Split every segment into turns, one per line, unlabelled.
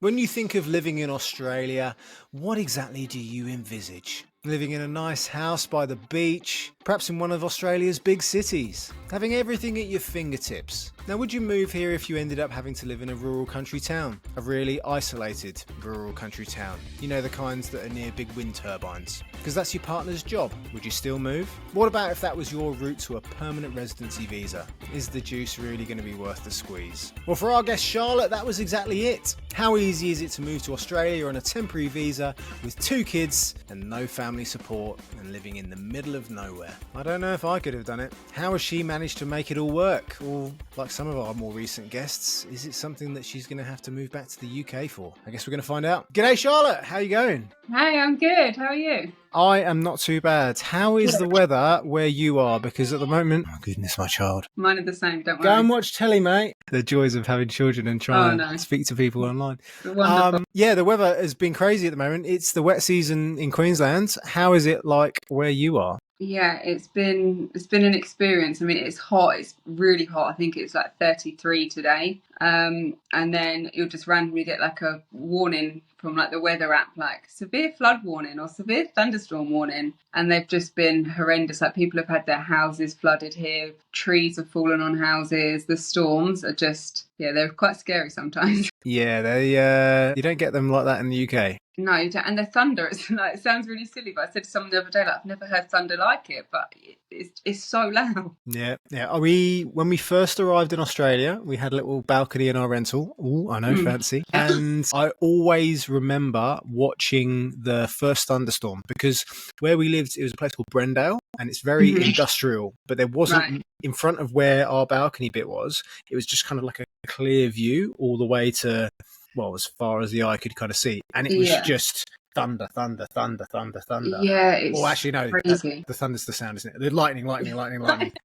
When you think of living in Australia, what exactly do you envisage? Living in a nice house by the beach, perhaps in one of Australia's big cities, having everything at your fingertips. Now, would you move here if you ended up having to live in a rural country town? A really isolated rural country town? You know, the kinds that are near big wind turbines? Because that's your partner's job. Would you still move? What about if that was your route to a permanent residency visa? Is the juice really going to be worth the squeeze? Well, for our guest Charlotte, that was exactly it. How easy is it to move to Australia on a temporary visa with 2 kids and no family support and living in the middle of nowhere? I don't know if I could have done it. How has she managed to make it all work? Or, like some of our more recent guests, is it something that she's going to have to move back to the UK for? I guess we're going to find out. G'day, Charlotte. How you going?
Hey, I'm good. How are you?
I am not too bad. How is the weather where you are? Because at the moment, oh goodness, my child.
Mine are the same, don't
Go
worry.
and watch telly, mate. The joys of having children and trying to speak to people online.
Wonderful.
Yeah, the weather has been crazy at the moment. It's the wet season in Queensland. How is it like where you are?
Yeah, it's been an experience. I mean, it's hot. It's really hot. I think it's like 33 today. And then you'll just randomly get like a warning from like the weather app, like severe flood warning or severe thunderstorm warning. And they've just been horrendous. Like people have had their houses flooded here. Trees have fallen on houses. The storms are just, yeah, they're quite scary sometimes.
Yeah, they you don't get them like that in the UK.
No, you don't. And the thunder, it's like, it sounds really silly, but I said to someone the other day, like, I've never heard thunder like it, but it's so loud.
Yeah. When we first arrived in Australia, we had a little balcony in our rental. Ooh, I know, fancy. And I always remember watching the first thunderstorm because where we lived, it was a place called Brendale, and it's very industrial, but there wasn't in front of where our balcony bit was. It was just kind of like a clear view all the way to, well, as far as the eye could kind of see. And it was just thunder.
Yeah, it's
actually, no,
crazy.
the thunder's the sound, isn't it? The lightning.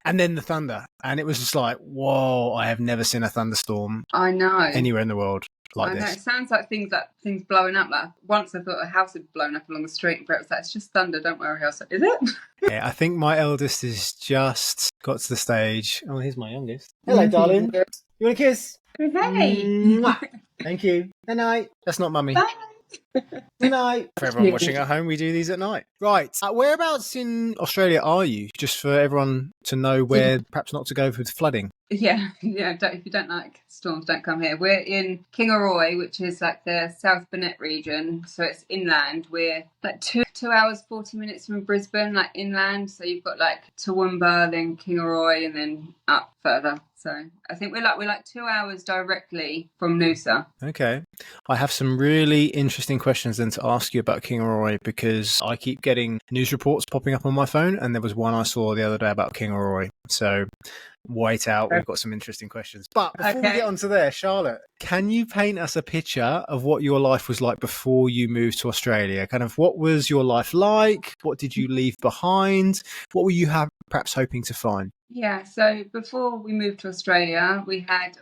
And then the thunder. And it was just like, whoa, I have never seen a thunderstorm
I know.
anywhere in the world like
I know.
this.
It sounds like things blowing up. Like once I thought a house had blown up along the street, but it was like, it's just thunder, don't worry. I was like, is it?
Yeah, I think my eldest has just got to the stage. Oh, here's my youngest. Hello, darling. You want a kiss?
Hey.
Mwah. Thank you. Good night. That's not mummy.
Bye.
Good night. For everyone watching at home, we do these at night. Right. Whereabouts in Australia are you? Just for everyone to know where perhaps not to go with flooding.
Yeah. If you don't like storms, don't come here. We're in Kingaroy, which is like the South Burnett region, so it's inland. We're like 2 hours 40 minutes from Brisbane, like inland. So you've got like Toowoomba, then Kingaroy, and then up further. So I think we're like 2 hours directly from Noosa.
Okay. I have some really interesting questions then to ask you about Kingaroy because I keep getting news reports popping up on my phone, and there was one I saw the other day about Kingaroy. So wait out. We've got some interesting questions. But before we get onto there, Charlotte, can you paint us a picture of what your life was like before you moved to Australia? Kind of what was your life like? What did you leave behind? What were you perhaps hoping to find?
Yeah, so before we moved to Australia, we have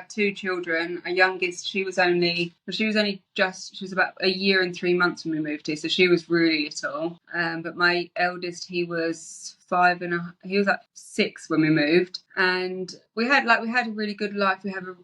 2 children. Our youngest, she was about a year and 3 months when we moved here, so she was really little. But my eldest, he was 5 and he was like 6 when we moved, and we had a really good life. We have an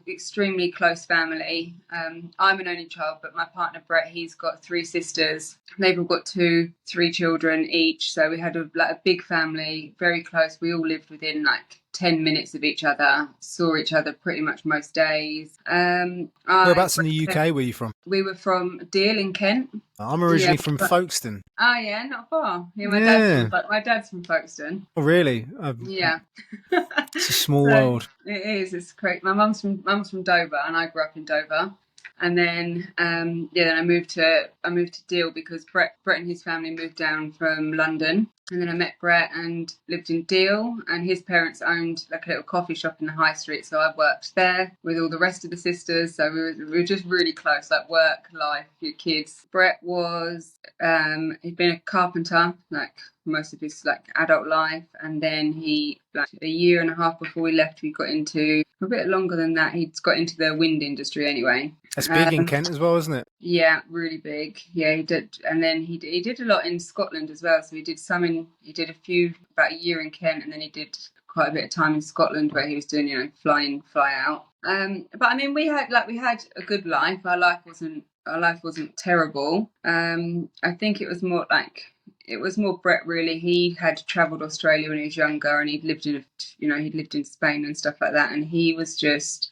extremely close family. I'm an only child, but my partner Brett, he's got 3 sisters. They've all got 3 children each, so we had a big family, very close. We all lived within like 10 minutes of each other, saw each other pretty much most days.
Whereabouts in the UK were you from?
We were from Deal in Kent.
I'm originally from Folkestone.
Oh, yeah, not far. Yeah, my dad's from Folkestone.
Oh, really?
Yeah.
It's a small world.
It is. It's great. My mum's from Dover, and I grew up in Dover. And then, then I moved to Deal because Brett and his family moved down from London. And then I met Brett and lived in Deal, and his parents owned like a little coffee shop in the high street. So I worked there with all the rest of the sisters. So we were just really close, like work, life, your kids. Brett he'd been a carpenter, like most of his like adult life, and then he like a year and a half before we left, we got into a bit longer than that. He'd got into the wind industry anyway.
That's big in Kent as well, isn't it?
Yeah, really big. Yeah, he did, and then he did a lot in Scotland as well. So he did about a year in Kent, and then he did quite a bit of time in Scotland where he was doing, fly in, fly out. But I mean, we had a good life. Our life wasn't terrible. I think it was more Brett really. He had travelled Australia when he was younger, and he'd lived in Spain and stuff like that. And he was just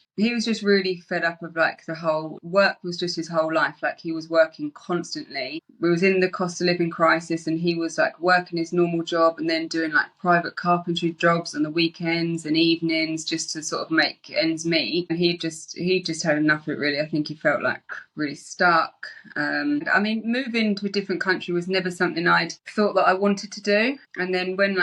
really fed up of like the whole work was just his whole life. Like he was working constantly. We was in the cost of living crisis, and he was like working his normal job and then doing like private carpentry jobs on the weekends and evenings just to sort of make ends meet. And he just had enough of it really. I think he felt like really stuck. I mean, moving to a different country was never something I'd thought that I wanted to do. And then when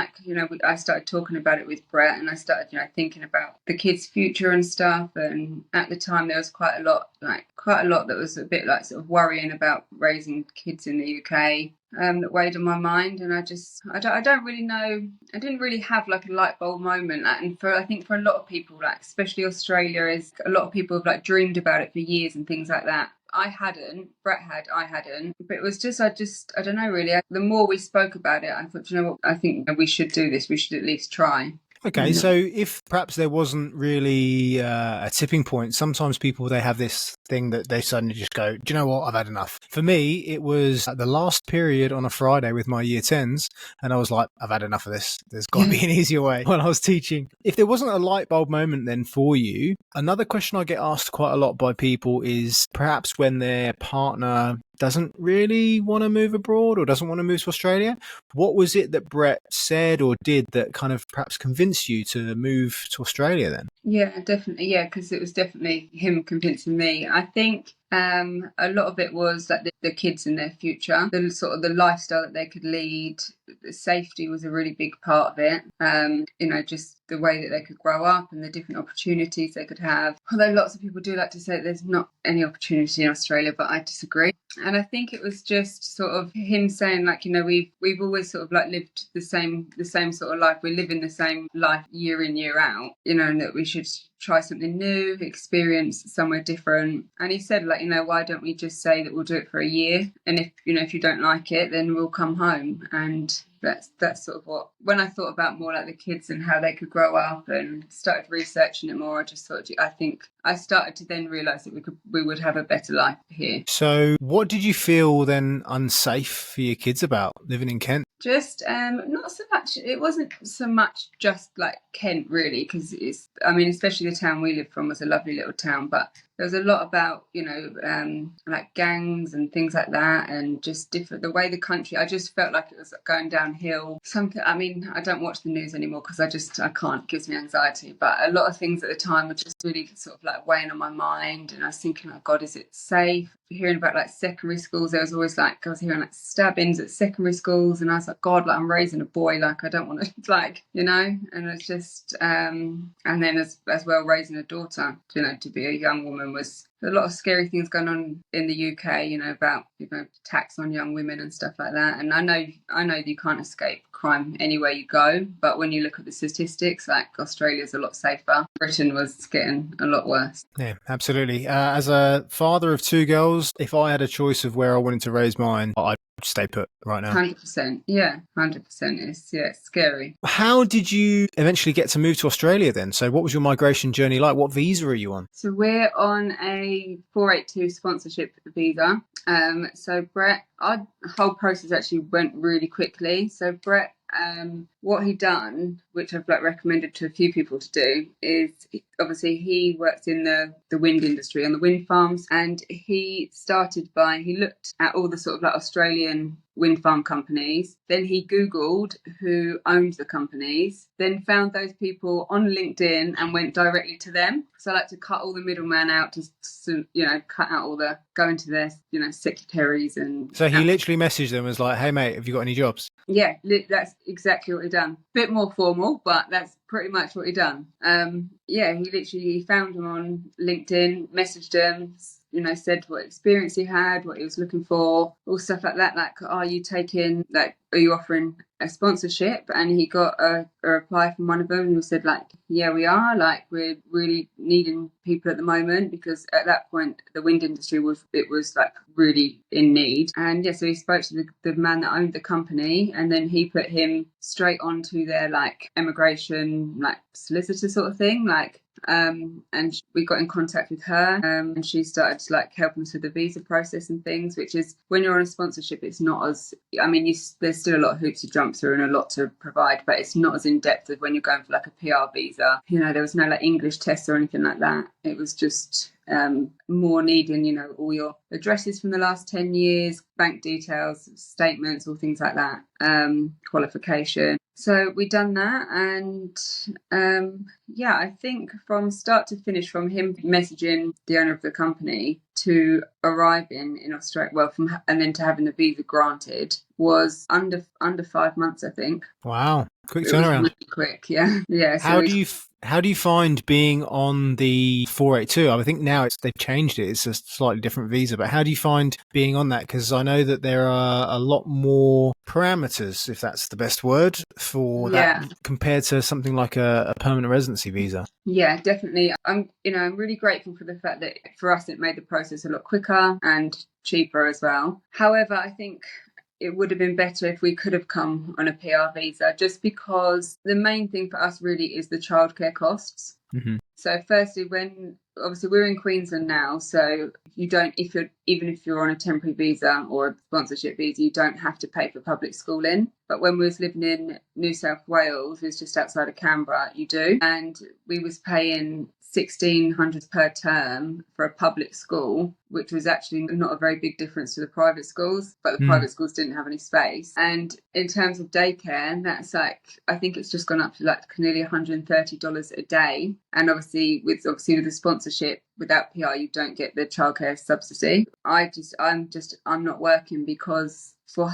I started talking about it with Brett, and I started thinking about the kids' future and stuff. And at the time there was quite a lot that was a bit like sort of worrying about raising kids in the UK. That weighed on my mind, and I don't really know. I didn't really have like a light bulb moment, and I think for a lot of people, like especially Australia, is a lot of people have like dreamed about it for years and things like that. I hadn't, Brett had, I hadn't, but it was I don't know really. The more we spoke about it, I thought, you know what, I think we should do this. We should at least try.
Okay, so if perhaps there wasn't really a tipping point, sometimes people, they have this thing that they suddenly just go, do you know what, I've had enough. For me, it was at the last period on a Friday with my year 10s, and I was like, I've had enough of this. There's got to be an easier way when I was teaching. If there wasn't a light bulb moment then for you, another question I get asked quite a lot by people is perhaps when their partner doesn't really want to move abroad or doesn't want to move to Australia. What was it that Brett said or did that kind of perhaps convinced you to move to Australia then?
Yeah, definitely. Yeah, because it was definitely him convincing me. I think a lot of it was that the kids and their future, the sort of the lifestyle that they could lead. The safety was a really big part of it. Just the way that they could grow up and the different opportunities they could have. Although lots of people do like to say there's not any opportunity in Australia, but I disagree. And I think it was just sort of him saying, like, we've always sort of like lived the same sort of life. We're living the same life year in, year out, and that we should try something new, experience somewhere different. And he said, like, why don't we just say that we'll do it for a year, and if you don't like it, then we'll come home. And that's sort of what, when I thought about more like the kids and how they could grow up and started researching it more, I just thought, I think I started to then realise that we would have a better life here.
So what did you feel then unsafe for your kids about living in Kent?
Just not so much. It wasn't so much just like Kent really, because especially the town we lived from was a lovely little town, but there was a lot about like gangs and things like that, and just different the way the country. I just felt like it was going downhill. Something. I mean, I don't watch the news anymore because I can't. It gives me anxiety. But a lot of things at the time were just really sort of like weighing on my mind, and I was thinking, oh God, is it safe? Hearing about like secondary schools, there was always like I was hearing like stabbings at secondary schools, and I was like, God, like I'm raising a boy, like I don't want to and it's just and then as well raising a daughter, to be a young woman was a lot of scary things going on in the UK, about tax on young women and stuff like that. And I know you can't escape crime anywhere you go, but when you look at the statistics, like Australia's a lot safer. Britain was getting a lot worse.
Yeah, absolutely. As a father of two girls, if I had a choice of where I wanted to raise mine, I'd stay put right now.
100%. Yeah, 100%. It's scary.
How did you eventually get to move to Australia then? So what was your migration journey like? What visa are you on?
So we're on a 482 sponsorship visa. So Brett, our whole process actually went really quickly. So Brett, what he done, which I've like recommended to a few people to do, is obviously he works in the wind industry on the wind farms, and he looked at all the sort of like Australian wind farm companies. Then he Googled who owned the companies, then found those people on LinkedIn and went directly to them. So I like to cut all the middleman out, to cut out all the going to their secretaries. And
so he literally messaged them, was like, hey mate, have you got any jobs?
Yeah, that's exactly what he done. Bit more formal, but that's pretty much what he done. He literally found them on LinkedIn, messaged them, said what experience he had, what he was looking for, all stuff like that. Like, are you offering a sponsorship? And he got a reply from one of them who said, like, yeah, we are. Like, we're really needing people at the moment, because at that point the wind industry was like really in need. And yeah, so he spoke to the man that owned the company, and then he put him straight onto their like immigration like solicitor sort of thing, like. and we got in contact with her, and she started like helping us with the visa process and things, which is, when you're on a sponsorship, it's not as, I mean, there's still a lot of hoops to jump through and a lot to provide, but it's not as in depth as when you're going for like a PR visa. You know, there was no like English tests or anything like that. It was just more needing, you know, all your addresses from the last 10 years, bank details, statements, all things like that, qualification. So we done that, and yeah, I think from start to finish, from him messaging the owner of the company to arriving in Australia, well, and then to having the visa granted, was under 5 months, I think.
Wow, quick
It was
turnaround.
really quick, yeah.
How do you find being on the 482? I think now they've changed it. It's a slightly different visa, but how do you find being on that? Because I know that there are a lot more parameters, if that's the best word, for that compared to something like a permanent residency visa.
Yeah, definitely. I'm really grateful for the fact that for us it made the process a lot quicker and cheaper as well. However, I think it would have been better if we could have come on a PR visa, just because the main thing for us really is the childcare costs.
Mm-hmm.
So firstly, obviously we're in Queensland now, so you don't, even if you're on a temporary visa or a sponsorship visa, you don't have to pay for public schooling. But when we was living in New South Wales, it was just outside of Canberra, you do. And we was paying $1,600 per term for a public school, which was actually not a very big difference to the private schools, but the private schools didn't have any space. And in terms of daycare, that's like, I think it's just gone up to like nearly $130 a day. And obviously with the sponsorship, without PR, you don't get the childcare subsidy. I'm not working because for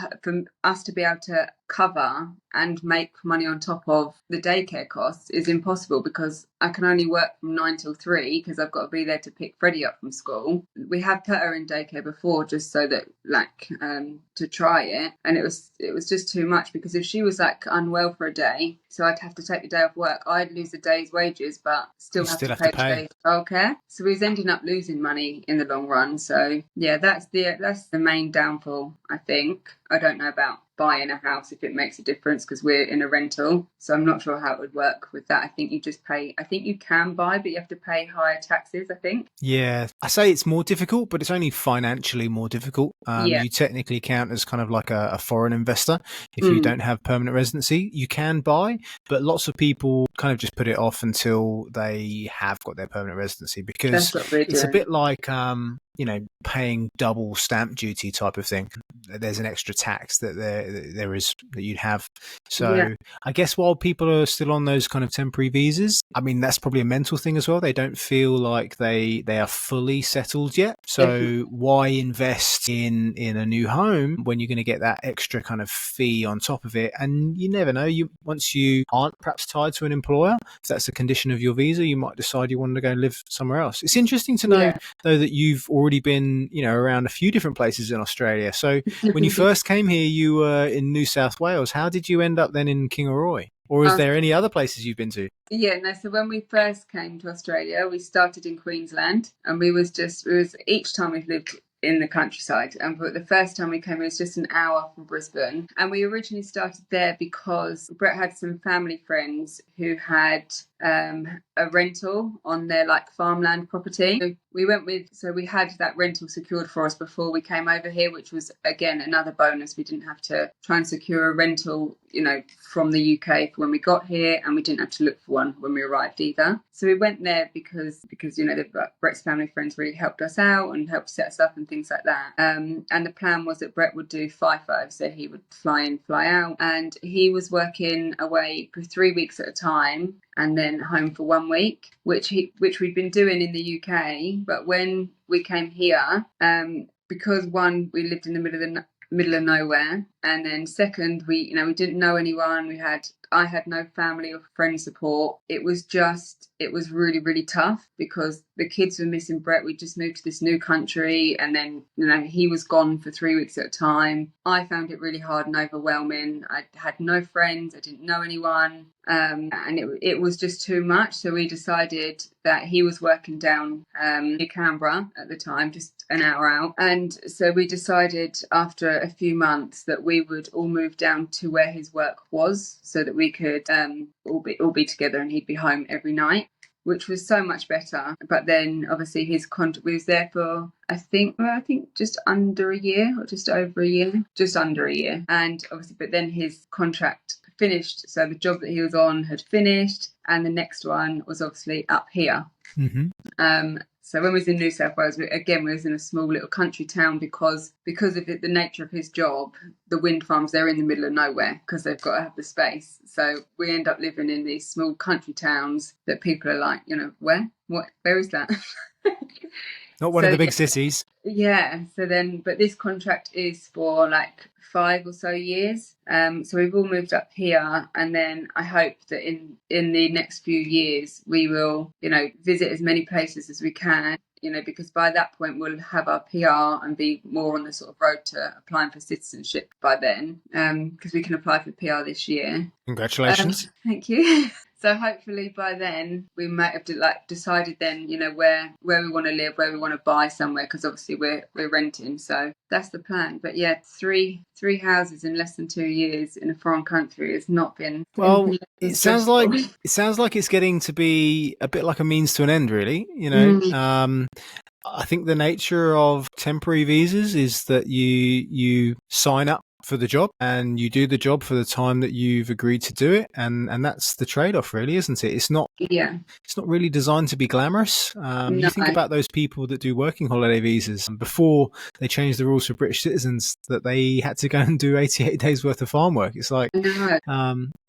us to be able to cover and make money on top of the daycare costs is impossible, because I can only work from 9 till 3 because I've got to be there to pick Freddie up from school. We have put her in daycare before just so that to try it, and it was just too much, because if she was like unwell for a day, so I'd have to take the day off work, I'd lose a day's wages but still have to pay the day's childcare. So we was ending up losing money in the long run. So yeah, that's the main downfall, I think. I don't know about buying a house if it makes a difference, because we're in a rental, so I'm not sure how it would work with that. I think you can buy, but you have to pay higher taxes, I think.
Yeah, I say it's more difficult, but it's only financially more difficult. You technically count as kind of like a foreign investor if you don't have permanent residency. You can buy, but lots of people kind of just put it off until they have got their permanent residency, because it's a bit like paying double stamp duty type of thing. There's an extra tax that there is that you'd have. So I guess while people are still on those kind of temporary visas, I mean, that's probably a mental thing as well. They don't feel like they are fully settled yet. So why invest in a new home when you're going to get that extra kind of fee on top of it? And you never know, once you aren't perhaps tied to an employer, if that's a condition of your visa, you might decide you want to go and live somewhere else. It's interesting to know though that you've already been around a few different places in Australia. So when you first came here, you were in New South Wales. How did you end up then in Kingaroy? Or is there any other places you've been to?
Yeah, no, so when we first came to Australia, we started in Queensland, and each time we've lived in the countryside, and the first time we came, it was just an hour from Brisbane, and we originally started there because Brett had some family friends who had a rental on their like farmland property. So we had that rental secured for us before we came over here, which was again another bonus. We didn't have to try and secure a rental, from the UK for when we got here, and we didn't have to look for one when we arrived either. So we went there because Brett's family friends really helped us out and helped set us up and things like that. And the plan was that Brett would do FIFO, so he would fly in, fly out, and he was working away for 3 weeks at a time, and then home for 1 week, which we'd been doing in the UK. But when we came here, because one, we lived in the middle of nowhere, and then second, we didn't know anyone. I had no family or friend support. It was really, really tough because the kids were missing Brett. We just moved to this new country, and then, he was gone for 3 weeks at a time. I found it really hard and overwhelming. I had no friends. I didn't know anyone. And it was just too much. So we decided that he was working down near Canberra at the time, just an hour out. And so we decided after a few months that we would all move down to where his work was, so that we could all be together and he'd be home every night. which was so much better. But then obviously his contract, we was there for I think just under a year, or just over a year, just under a year. And obviously, but then his contract finished, so the job that he was on had finished, and the next one was obviously up here. So when we was in New South Wales, we was in a small little country town because of the nature of his job. The wind farms, they're in the middle of nowhere because they've got to have the space. So we end up living in these small country towns that people are like, where is that?
Not one of the big cities.
Yeah. So then, but this contract is for like 5 or so years. So we've all moved up here, and then I hope that in the next few years we will, visit as many places as we can. Because by that point we'll have our PR and be more on the sort of road to applying for citizenship by then, because we can apply for PR this year.
Congratulations.
Thank you. So hopefully by then we might have decided then, where we want to live, where we want to buy somewhere, because obviously we're renting. So that's the plan. But yeah, three houses in less than 2 years in a foreign country has not been.
Well, it sounds like it's getting to be a bit like a means to an end, really. I think the nature of temporary visas is that you sign up for the job and you do the job for the time that you've agreed to do it, and that's the trade-off, really, isn't it? It's not really designed to be glamorous. You think about those people that do working holiday visas before they changed the rules for British citizens, that they had to go and do 88 days worth of farm work. It's like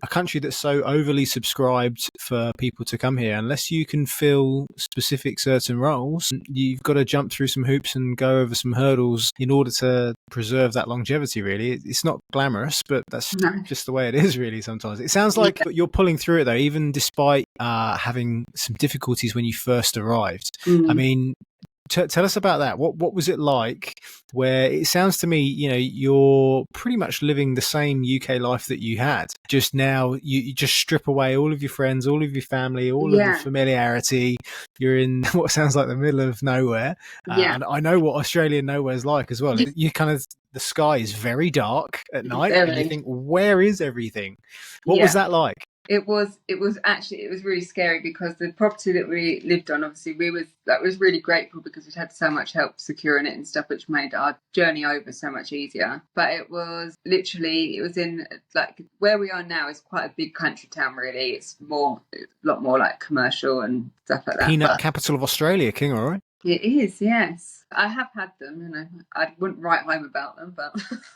a country that's so overly subscribed for people to come here. Unless you can fill specific certain roles, you've got to jump through some hoops and go over some hurdles in order to preserve that longevity, really. It's not glamorous, but that's just the way it is, really, sometimes. It sounds like you're pulling through it, though, even despite having some difficulties when you first arrived. I mean, tell us about that. What was it like, where it sounds to me, you're pretty much living the same UK life that you had, just now you just strip away all of your friends, all of your family, all of the familiarity. You're in what sounds like the middle of nowhere. And I know what Australian nowhere is like as well. You kind of, the sky is very dark at night, and you think, where is everything? What was that like?
It was really scary, because the property that we lived on, obviously was really grateful because we'd had so much help securing it and stuff, which made our journey over so much easier. But it was in, like, where we are now is quite a big country town, really. It's a lot more like commercial and stuff like that.
Peanut capital of Australia, Kingaroy.
It is, yes. I have had them, I wouldn't write home about them, but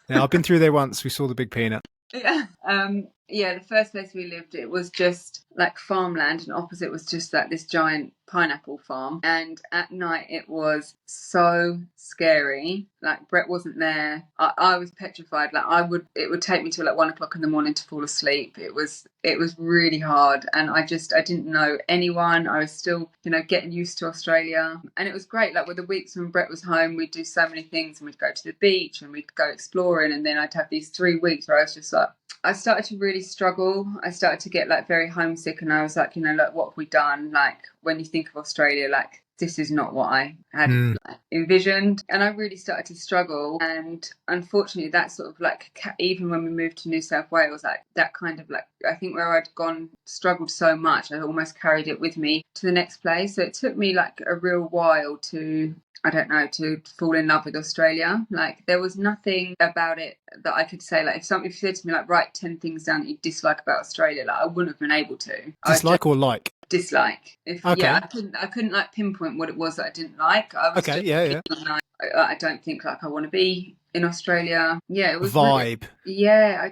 Yeah, I've been through there once. We saw the big peanut.
The first place we lived, it was just like farmland, and opposite was just like this giant pineapple farm. And at night it was so scary. Like, Brett wasn't there. I was petrified. Like, it would take me till like 1 o'clock in the morning to fall asleep. It was really hard, and I didn't know anyone. I was still, getting used to Australia, and it was great. Like, with the weeks when Brett was home, we'd do so many things, and we'd go to the beach and we'd go exploring, and then I'd have these 3 weeks where I was just like, I started to really struggle. I started to get like very homesick, and I was like, like, what have we done? Like, when you think of Australia, like, this is not what I had envisioned. And I really started to struggle. And unfortunately, that sort of like, even when we moved to New South Wales, like that kind of like, I think where I'd struggled so much, I almost carried it with me to the next place. So it took me like a real while to fall in love with Australia. Like, there was nothing about it that I could say, like, if you said to me, like, write 10 things down that you dislike about Australia, like, I wouldn't have been able to.
Dislike or like?
Dislike. I couldn't like pinpoint what it was that I didn't like. I was I don't think like I want to be in Australia. Yeah, it was
vibe.
I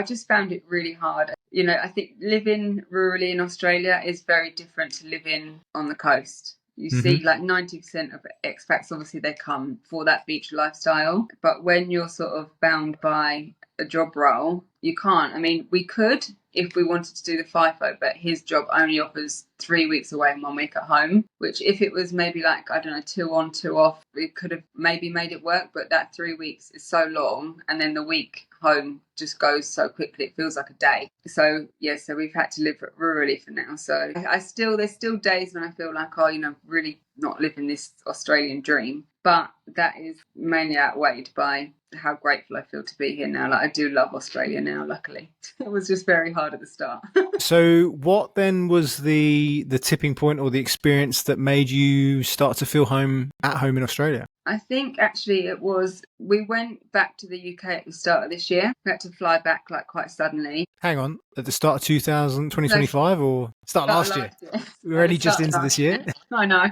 just found it really hard. I think living rurally in Australia is very different to living on the coast. You see, like 90% of expats, obviously, they come for that beach lifestyle. But when you're sort of bound by a job role, you can't. I mean, we could if we wanted to do the FIFO, but his job only offers 3 weeks away and 1 week at home, which if it was maybe like, I don't know, 2 on, 2 off, we could have maybe made it work. But that 3 weeks is so long, and then the week home just goes so quickly, it feels like a day. So we've had to live rurally for now. So there's still days when I feel like, really not living this Australian dream. but that is mainly outweighed by how grateful I feel to be here now. Like, I do love Australia now, luckily. It was just very hard at the start.
So what then was the tipping point or the experience that made you start to feel at home in Australia?
I think actually it was, we went back to the UK at the start of this year. We had to fly back like quite suddenly.
Hang on, at the start of 2025
No,
or start last year? We're
At the
already just
start of
into this
last
year.
year. I know,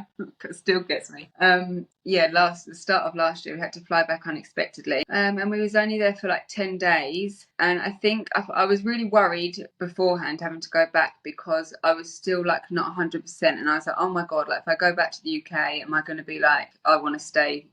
it still gets me. The start of last year we had to fly back unexpectedly, and we was only there for like 10 days. And I think I was really worried beforehand having to go back because I was still like not 100%, and I was like, oh my god, like if I go back to the UK, am I going to be like, I want to stay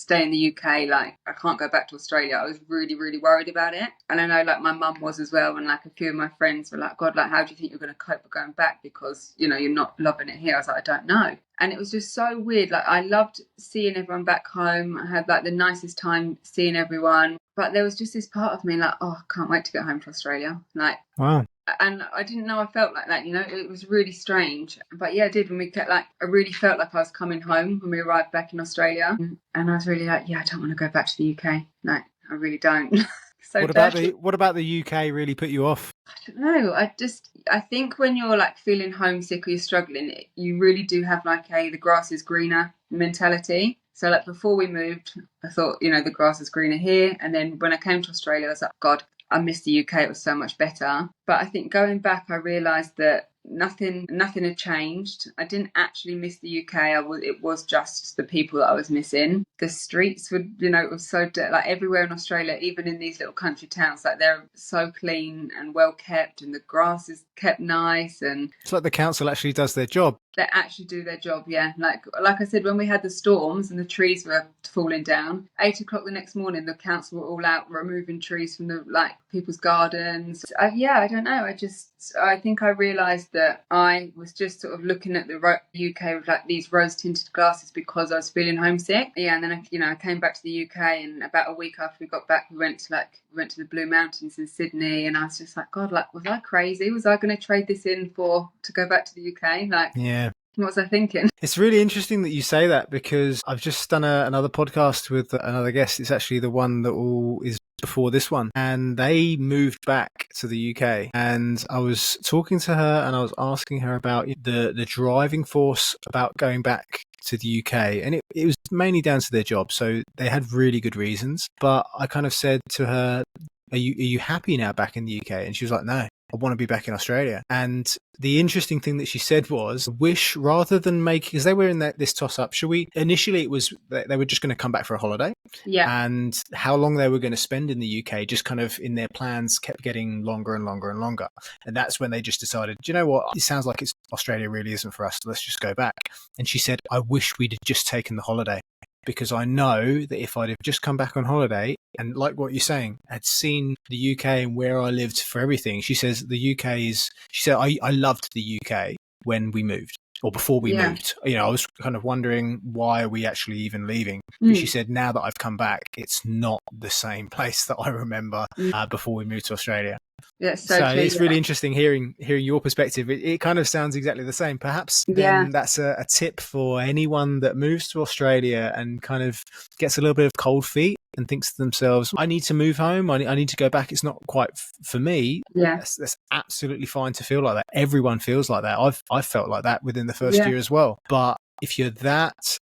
in the UK, like I can't go back to Australia. I was really, really worried about it. And I know like my mum was as well, and like a few of my friends were like, God, like how do you think you're going to cope with going back, because you know you're not loving it here? I was like, I don't know. And it was just so weird. Like I loved seeing everyone back home. I had like the nicest time seeing everyone, but there was just this part of me like, oh, I can't wait to get home to Australia. Like,
Wow.
and I didn't know I felt like that, you know. It was really strange, but yeah, I did. When we kept like, I really felt like I was coming home when we arrived back in Australia, and I was really like, yeah, I don't want to go back to the UK. No, I really don't. So
What about the UK really put you off?
I don't know. I think when you're like feeling homesick or you're struggling, you really do have like the grass is greener mentality. So like before we moved, I thought, you know, the grass is greener here, and then when I came to Australia, I was like, God, I miss the UK. It was so much better. But I think going back, I realised that nothing had changed. I didn't actually miss the UK. It was just the people that I was missing. The streets were, you know, it was so like everywhere in Australia, even in these little country towns, like they're so clean and well kept, and the grass is kept nice, and
It's like the council actually does their job.
they actually do their job. Yeah, like I said, when we had the storms and the trees were falling down, 8 o'clock the next morning, the council were all out removing trees from the like people's gardens. I don't know. I think I realised that I was just sort of looking at the UK with like these rose tinted glasses because I was feeling homesick. Yeah, and then I came back to the UK, and about a week after we got back, we went to the Blue Mountains in Sydney, and I was just like, God, like was I crazy? Was I going to trade this in to go back to the UK? Like,
Yeah.
what was I thinking?
It's really interesting that you say that, because I've just done another podcast with another guest. It's actually the one that is before this one, and they moved back to the UK, and I was talking to her and I was asking her about the driving force about going back to the UK, and it was mainly down to their job, so they had really good reasons. But I kind of said to her, are you happy now back in the UK? And she was like, no, I want to be back in Australia. And the interesting thing that she said was, wish rather than because they were in this toss up, initially it was they were just going to come back for a holiday.
Yeah.
And how long they were going to spend in the UK, just kind of in their plans, kept getting longer and longer and longer. And that's when they just decided, do you know what? It sounds like Australia really isn't for us. Let's just go back. And she said, I wish we'd just taken the holiday, because I know that if I'd have just come back on holiday and, like what you're saying, had seen the UK and where I lived for everything, she says she said, I loved the UK when we moved, or before we moved. You know, I was kind of wondering, why are we actually even leaving? But she said, now that I've come back, it's not the same place that I remember before we moved to Australia.
Yeah,
so it's really interesting hearing your perspective. It kind of sounds exactly the same. Perhaps then that's a tip for anyone that moves to Australia and kind of gets a little bit of cold feet and thinks to themselves, I need to move home. I need to go back. It's not quite for me.
Yeah.
That's absolutely fine to feel like that. Everyone feels like that. I've felt like that within the first year as well. But if you're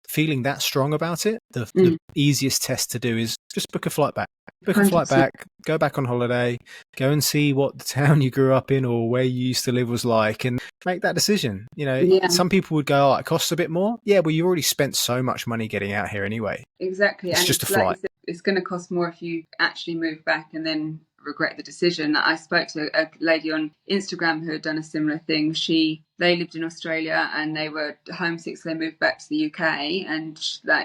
feeling that strong about it, the easiest test to do is just book a flight back. Book a flight back, go back on holiday, go and see what the town you grew up in or where you used to live was like, and make that decision. You know, some people would go, it costs a bit more. Yeah, well, you already spent so much money getting out here anyway.
Exactly.
It's just a flight.
Like you said, it's going to cost more if you actually move back and then regret the decision. I spoke to a lady on Instagram who had done a similar thing. They lived in Australia and they were homesick, so they moved back to the UK, and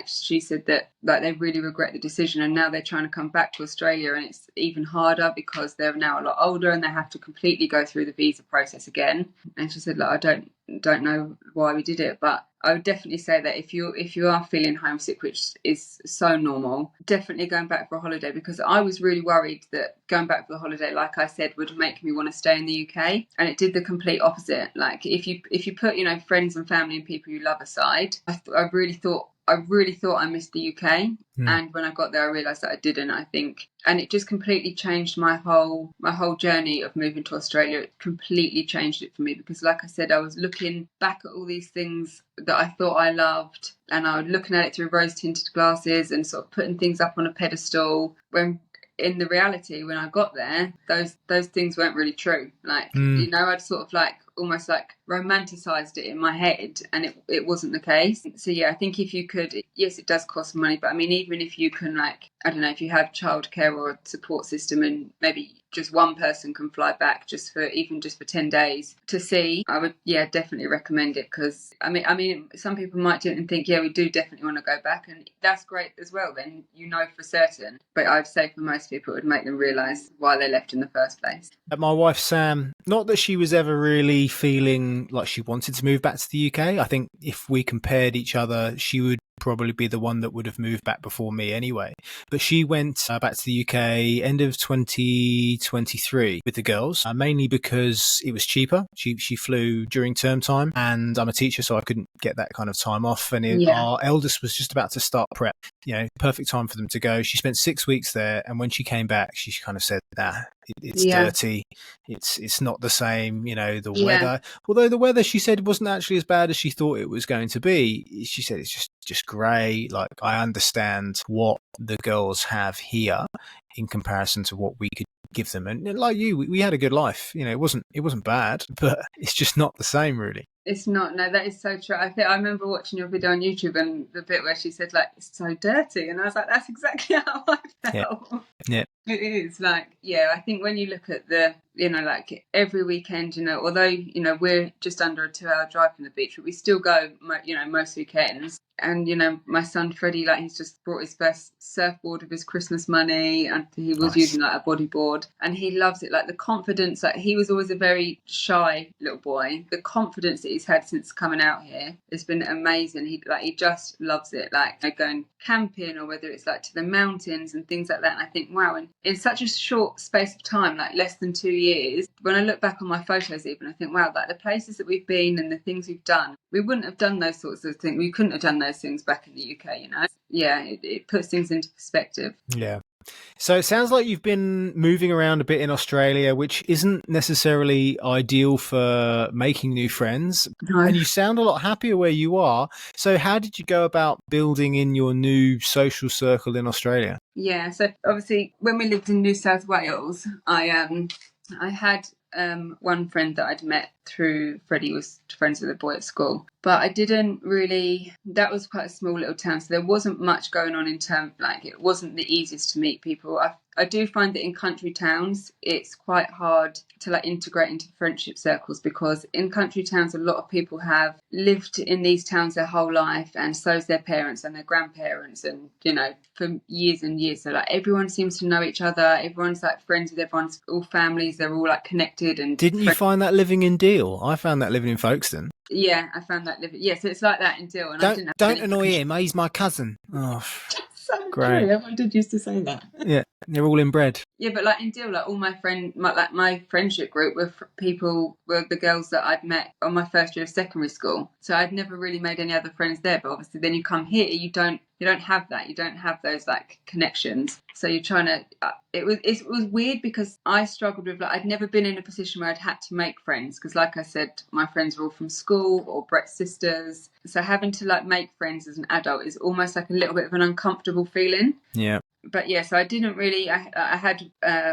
she said that they really regret the decision, and now they're trying to come back to Australia, and it's even harder because they're now a lot older and they have to completely go through the visa process again. And she said, I don't know why we did it, but I would definitely say that if you are feeling homesick, which is so normal, definitely going back for a holiday, because I was really worried that going back for the holiday, like I said, would make me want to stay in the UK, and it did the complete opposite. Like if you put friends and family and people you love aside, I really thought I really thought I missed the UK.
Mm.
And when I got there, I realised that I didn't, I think. And it just completely changed my whole journey of moving to Australia. It completely changed it for me because, like I said, I was looking back at all these things that I thought I loved, and I was looking at it through rose-tinted glasses and sort of putting things up on a pedestal, when in the reality, when I got there, those things weren't really true. Like, I'd sort of like almost like romanticized it in my head, and it wasn't the case. So yeah, I think if you could, yes, it does cost money, but I mean, even if you can, like, I don't know, if you have childcare or a support system and maybe just one person can fly back just for 10 days to see, I would, yeah, definitely recommend it. Because I mean some people might do it and think, yeah, we do definitely want to go back, and that's great as well, then you know for certain. But I'd say for most people it would make them realise why they left in the first place.
My wife Sam, not that she was ever really feeling like she wanted to move back to the UK. I think if we compared each other, she would probably be the one that would have moved back before me anyway. But she went back to the UK end of 2023 with the girls, mainly because it was cheaper. She flew during term time, and I'm a teacher, so I couldn't get that kind of time off. And our eldest was just about to start prep. Perfect time for them to go. She spent 6 weeks there, and when she came back, she kind of said, nah, it's dirty. It's not the same, the weather. Although the weather, she said, wasn't actually as bad as she thought it was going to be. She said it's just grey. Like, I understand what the girls have here in comparison to what we could give them. And like you, we had a good life. It wasn't bad, but it's just not the same, really.
It's not. No, that is so true. I remember watching your video on YouTube and the bit where she said, like, it's so dirty, and I was like, that's exactly how I felt.
Yeah.
It is like, I think when you look at the, like every weekend, although, we're just under a 2-hour drive from the beach, but we still go, most weekends. And, my son Freddie, like, he's just brought his first surfboard with his Christmas money, and he was using like a bodyboard, and he loves it. Like, the confidence, like, he was always a very shy little boy. The confidence that he's had since coming out here has been amazing. He just loves it, like, going camping, or whether it's like to the mountains and things like that. And I think, wow, and in such a short space of time, like less than 2 years, when I look back on my photos even, I think, wow, like the places that we've been and the things we've done, we wouldn't have done those sorts of things. We couldn't have done those things back in the UK, Yeah, it puts things into perspective.
Yeah. So it sounds like you've been moving around a bit in Australia, which isn't necessarily ideal for making new friends. No. And you sound a lot happier where you are. So how did you go about building in your new social circle in Australia?
Yeah, so obviously when we lived in New South Wales, I had one friend that I'd met through Freddie, was friends with a boy at school, but I didn't really, that was quite a small little town, so there wasn't much going on in terms, like, it wasn't the easiest to meet people. I do find that in country towns it's quite hard to like integrate into friendship circles, because in country towns a lot of people have lived in these towns their whole life, and so's their parents and their grandparents, and for years and years. So like everyone seems to know each other, everyone's like friends with everyone's, all families, they're all like connected. And
didn't you find that living in Deal? I found that living in Folkestone.
Yeah, I found that living. Yeah, so it's like that in Deal. And
don't annoy him. He's my cousin. Oh,
so
great.
True. Everyone did used to say that.
Yeah, they're all inbred.
Yeah, but like in Deal, like all my friendship group were the girls that I'd met on my first year of secondary school. So I'd never really made any other friends there. But obviously, then you come here, you don't have that. You don't have those like connections. So you're trying to. It was weird because I struggled with, like, I'd never been in a position where I'd had to make friends, because like I said, my friends were all from school or Brett's sisters. So having to like make friends as an adult is almost like a little bit of an uncomfortable feeling.
Yeah.
But yeah, so I didn't really, I had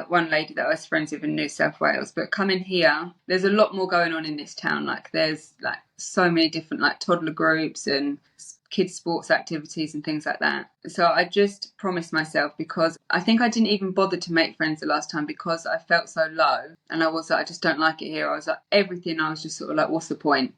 one lady that I was friends with in New South Wales, but coming here, there's a lot more going on in this town. Like there's like so many different like toddler groups and kids sports activities and things like that. So I just promised myself, because I think I didn't even bother to make friends the last time because I felt so low, and I was like, I just don't like it here. I was like, everything, I was just sort of like, what's the point?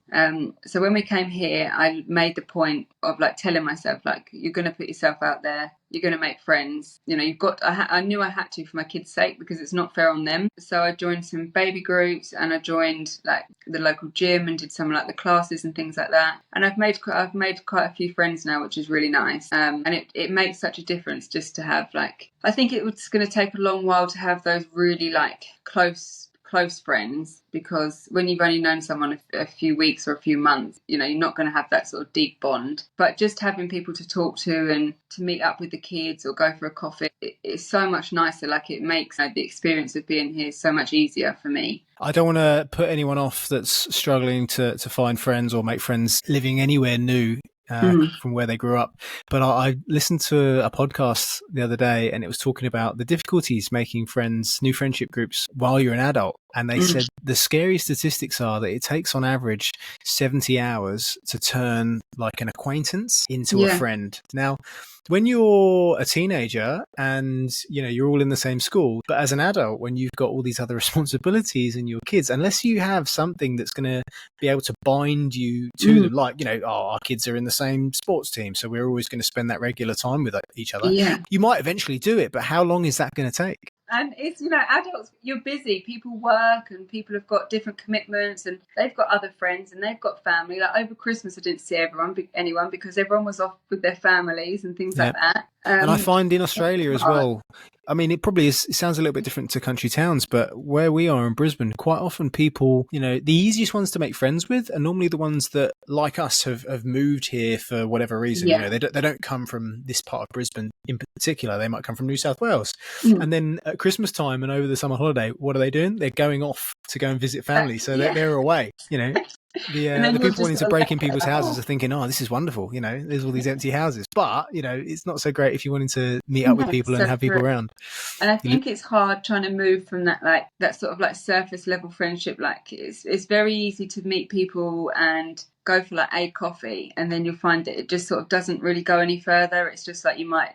So when we came here, I made the point of like telling myself, like, you're going to put yourself out there, you're going to make friends, you've got, I knew I had to for my kids' sake, because it's not fair on them. So I joined some baby groups, and I joined like the local gym and did some like the classes and things like that. And I've made quite a few friends now, which is really nice. And it makes such a difference just to have, like, I think it was going to take a long while to have those really like close close friends, because when you've only known someone a few weeks or a few months, you're not going to have that sort of deep bond. But just having people to talk to and to meet up with the kids or go for a coffee, it's so much nicer. Like, it makes the experience of being here so much easier for me.
I don't want to put anyone off that's struggling to find friends or make friends living anywhere new from where they grew up. But I listened to a podcast the other day, and it was talking about the difficulties making friends, new friendship groups while you're an adult. And they said the scary statistics are that it takes on average 70 hours to turn like an acquaintance into a friend. Now, when you're a teenager and, you're all in the same school, but as an adult, when you've got all these other responsibilities and your kids, unless you have something that's going to be able to bind you to them, like, our kids are in the same sports team, so we're always going to spend that regular time with each other. Yeah. You might eventually do it, but how long is that going to take?
And it's, adults, you're busy, people work and people have got different commitments and they've got other friends and they've got family. Like over Christmas, I didn't see anyone because everyone was off with their families and things like that.
And I find in Australia as well, I mean, it probably is, it sounds a little bit different to country towns, but where we are in Brisbane, quite often people, the easiest ones to make friends with are normally the ones that, like us, have moved here for whatever reason. They don't come from this part of Brisbane in particular. They might come from New South Wales. And then at Christmas time and over the summer holiday, what are they doing? They're going off to go and visit family. So they're away, The people wanting to break in people's houses are thinking, oh, this is wonderful. There's all these empty houses. But, it's not so great if you wanted to meet up with people and have people around.
And I think it's hard trying to move from that sort of surface level friendship. Like it's very easy to meet people and go for a coffee, and then you'll find that it just sort of doesn't really go any further. It's just you might,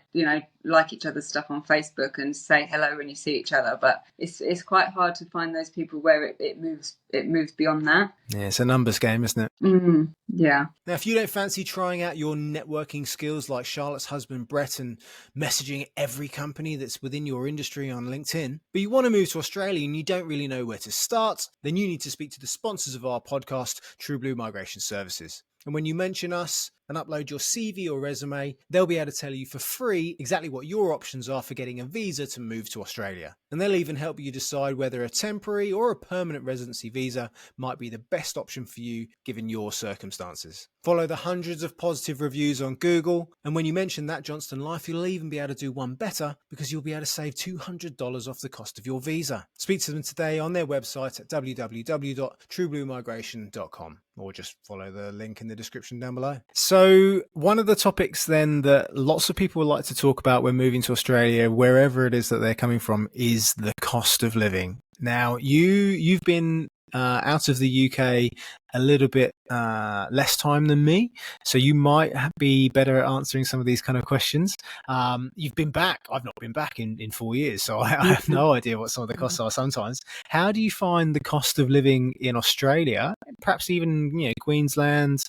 like each other's stuff on Facebook and say hello when you see each other, but it's quite hard to find those people where it moves beyond that.
Yeah, it's a numbers game, isn't it?
Yeah.
Now, if you don't fancy trying out your networking skills like Charlotte's husband Brett and messaging every company that's within your industry on LinkedIn, but you want to move to Australia and you don't really know where to start, then you need to speak to the sponsors of our podcast, True Blue Migration Services. And when you mention us and upload your CV or resume, they'll be able to tell you for free exactly what your options are for getting a visa to move to Australia. And they'll even help you decide whether a temporary or a permanent residency visa might be the best option for you given your circumstances. Follow the hundreds of positive reviews on Google. And when you mention that Johnston Life, you'll even be able to do one better because you'll be able to save $200 off the cost of your visa. Speak to them today on their website at www.truebluemigration.com or just follow the link in the description down below. So one of the topics then that lots of people like to talk about when moving to Australia, wherever it is that they're coming from, is the cost of living. Now, you've been out of the UK a little bit less time than me, so you might be better at answering some of these kind of questions. You've been back. I've not been back in 4 years, so I have no idea what some of the costs are sometimes. How do you find the cost of living in Australia, perhaps even Queensland,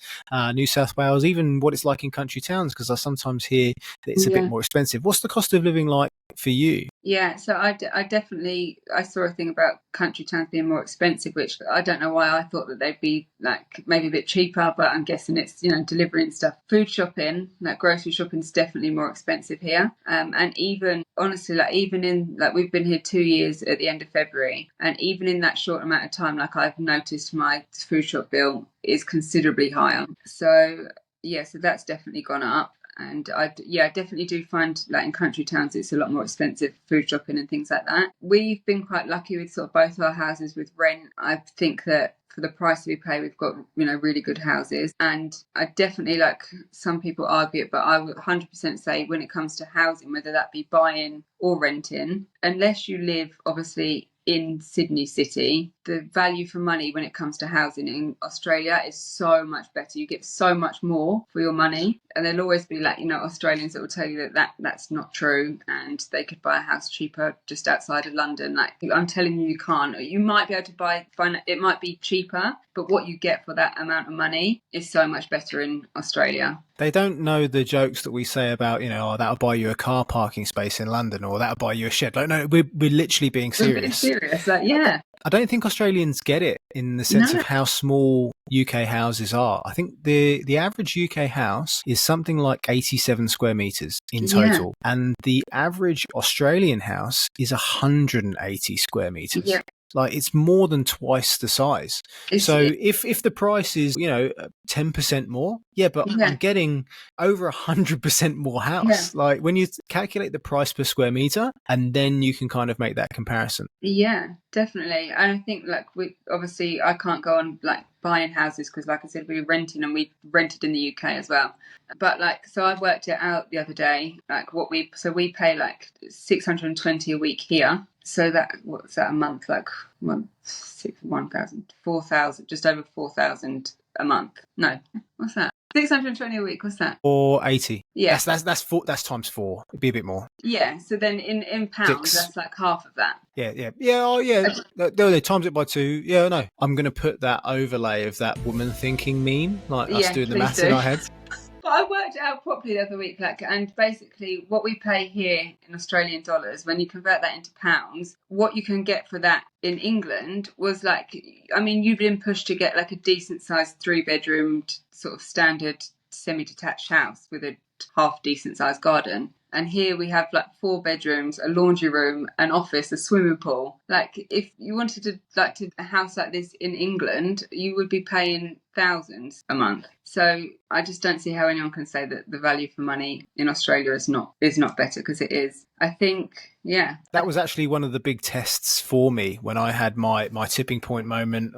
New South Wales, even what it's like in country towns? Because I sometimes hear that it's a bit more expensive. What's the cost of living like for you?
Yeah, so I definitely, I saw a thing about country towns being more expensive, which I don't know why I thought that they'd be maybe a bit cheaper, but I'm guessing it's, delivering stuff. Food shopping, grocery shopping is definitely more expensive here. And even, honestly, even in, we've been here 2 years at the end of February, and even in that short amount of time, I've noticed my food shop bill is considerably higher. So, so that's definitely gone up. And I definitely do find in country towns it's a lot more expensive, food shopping and things like that. We've been quite lucky with sort of both our houses with rent. I think that for the price we pay, we've got really good houses. And I definitely, some people argue it, but I would 100% say when it comes to housing, whether that be buying or renting, unless you live obviously in Sydney City, the value for money when it comes to housing in Australia is so much better. You get so much more for your money. And there'll always be Australians that will tell you that's not true and they could buy a house cheaper just outside of London. I'm telling you, you can't. You might be able to find it might be cheaper, but what you get for that amount of money is so much better in Australia.
They don't know the jokes that we say about, that'll buy you a car parking space in London or that'll buy you a shed. No, we're literally being serious.
We're being serious,
I don't think Australians get it in the sense of how small UK houses are. I think the average UK house is something like 87 square meters in total. And the average Australian house is 180 square meters. Yeah. Like it's more than twice the size.
It's
So if the price is, 10% more, yeah, but
yeah,
I'm getting over 100% more
yeah.
house. Like when you calculate the price per square meter, and then you can kind of make that comparison.
Yeah, definitely. And I think like we obviously I can't go on like buying houses because like I said we were renting and we rented in the UK as well. But like so I worked it out the other day like we pay like 620 a week here. So that what's that a month like 4,000 just over 4,000 a month. No, what's that? 620 a week. What's that?
Or 80.
Yeah.
That's times 4. It'd be a bit more.
Yeah. So then in pounds,
6.
that's like half of that.
Yeah. Oh, yeah. They times it by 2. Yeah, no. I'm going to put that overlay of that woman thinking meme, like us
Yeah,
doing the
please
maths
do.
in our heads.
But I worked it out properly the other week, like, and basically what we pay here in Australian dollars, when you convert that into pounds, what you can get for that in England was like, I mean, you've been pushed to get like a decent sized 3-bedroom sort of standard semi-detached house with a half decent sized garden. And here we have like 4 bedrooms, a laundry room, an office, a swimming pool. Like if you wanted to a house like this in England, you would be paying thousands a month. So I just don't see how anyone can say that the value for money in Australia is not better, because it is. I think, yeah.
That was actually one of the big tests for me when I had my tipping point moment,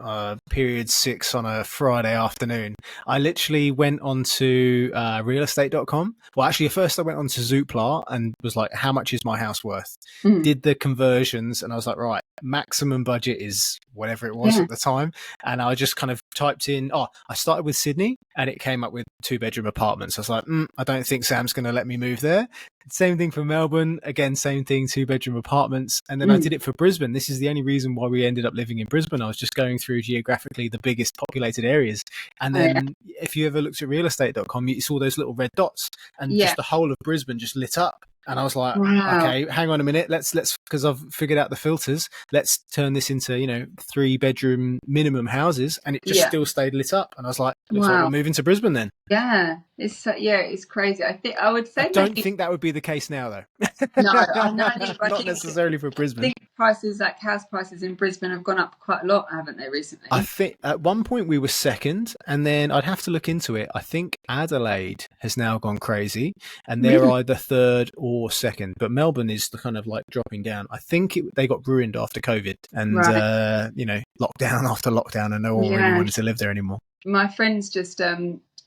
period 6 on a Friday afternoon. I literally went onto realestate.com. Well, actually, at first I went onto Zoopla and was like, how much is my house worth?
Mm.
Did the conversions, and I was like, right, maximum budget is whatever it was at the time. And I just kind of typed in, I started with Sydney and it came up with 2-bedroom apartments. I was like, I don't think Sam's going to let me move there. Same thing for Melbourne. Again, same thing, 2-bedroom apartments. And then I did it for Brisbane. This is the only reason why we ended up living in Brisbane. I was just going through geographically the biggest populated areas. And then if you ever looked at realestate.com, you saw those little red dots and just the whole of Brisbane just lit up. And I was like, okay, hang on a minute. Let's, because I've figured out the filters. Let's turn this into, 3-bedroom minimum houses. And it just still stayed lit up. And I was like, looks like we're moving to Brisbane then.
Yeah, it's crazy. I think I would say
I don't think that would be the case now, though.
No, I
Not necessarily for Brisbane.
I think prices, like house prices in Brisbane, have gone up quite a lot, haven't they, recently?
I think at one point we were second, and then I'd have to look into it. I think Adelaide has now gone crazy, and they're either third or second. But Melbourne is the kind of like dropping down. I think they got ruined after COVID, and lockdown after lockdown, and no one really wanted to live there anymore.
My friends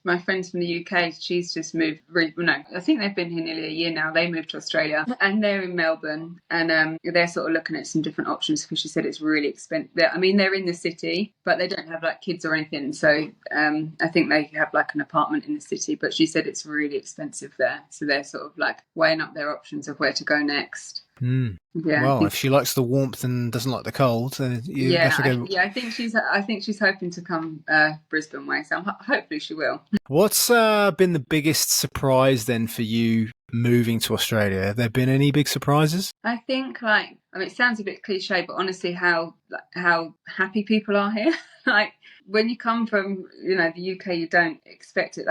my friends from the UK, she's just moved. I think they've been here nearly a year now. They moved to Australia and they're in Melbourne, and they're sort of looking at some different options because she said it's really expensive. I mean, they're in the city, but they don't have like kids or anything. So I think they have like an apartment in the city, but she said it's really expensive there. So they're sort of like weighing up their options of where to go next.
Yeah, well, if she likes the warmth and doesn't like the cold, then you have to go.
I think she's hoping to come Brisbane way, so hopefully she will.
What's been the biggest surprise then for you moving to Australia? Have there been any big surprises?
I think it sounds a bit cliche, but honestly, how happy people are here. Like when you come from the UK, you don't expect it.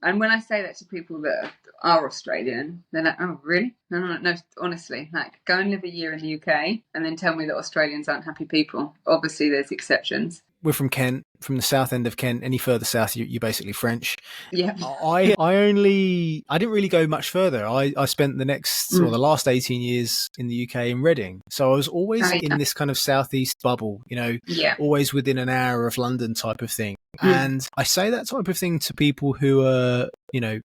And when I say that to people that are Australian, they're like, "Oh, really? No. Honestly, like go and live a year in the UK, and then tell me that Australians aren't happy people." Obviously, there's exceptions.
We're from Kent, from the south end of Kent. Any further south, you're basically French.
Yeah.
I didn't really go much further. I spent the last 18 years in the UK in Reading. So I was always in this kind of southeast bubble, always within an hour of London type of thing. And I say that type of thing to people who are,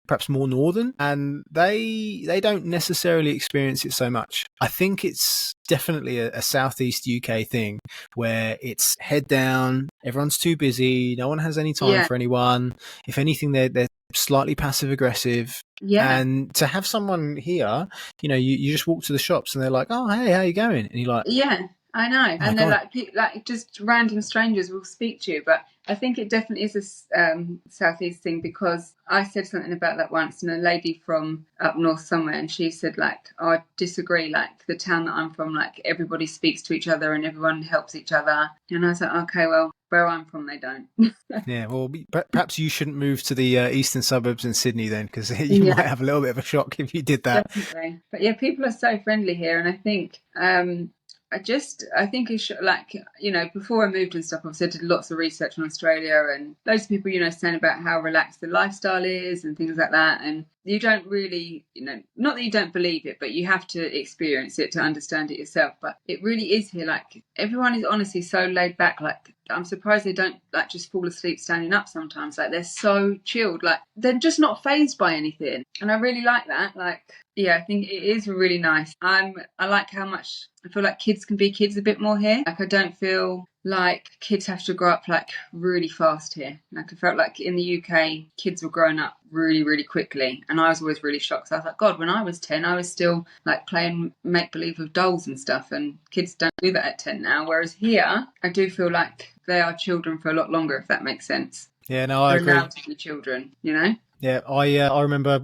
perhaps more northern, and they don't necessarily experience it so much. I think it's definitely a southeast UK thing where it's head down, everyone's too busy, no one has any time for anyone. If anything, they're slightly passive aggressive. Yeah. And to have someone here, you just walk to the shops and they're like, "Oh, hey, how you going?" And you're like,
"Yeah, I know." And they're like just random strangers will speak to you. But I think it definitely is a southeast thing, because I said something about that once, and a lady from up north somewhere, and she said like, "Oh, I disagree. Like the town that I'm from, like everybody speaks to each other and everyone helps each other." And I was like, "Okay, well, where I'm from, they don't."
Yeah, well, perhaps you shouldn't move to the eastern suburbs in Sydney then, because you might have a little bit of a shock if you did that.
Definitely. But yeah, people are so friendly here, and I think I think it's like, before I moved and stuff, obviously I did lots of research on Australia, and loads of people, saying about how relaxed the lifestyle is and things like that. And you don't really, not that you don't believe it, but you have to experience it to understand it yourself. But it really is here. Like, everyone is honestly so laid back. Like, I'm surprised they don't like just fall asleep standing up sometimes. Like, they're so chilled. Like, they're just not fazed by anything. And I really like that. Like, yeah, I think it is really nice. I like how much I feel like kids can be kids a bit more here. Like, I don't feel like kids have to grow up like really fast here. Like, I felt like in the UK, kids were growing up really, really quickly, and I was always really shocked. So I was like, God, when I was 10, I was still like playing make believe with dolls and stuff, and kids don't do that at 10 now. Whereas here, I do feel like they are children for a lot longer, if that makes sense.
Yeah, no, I
They're
agree.
allowed to be children,
Yeah, I remember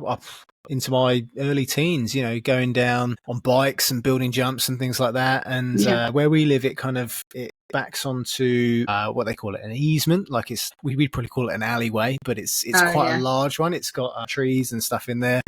into my early teens, going down on bikes and building jumps and things like that. And where we live, it backs onto what they call it, an easement. Like, we'd probably call it an alleyway, but it's quite a large one. It's got trees and stuff in there.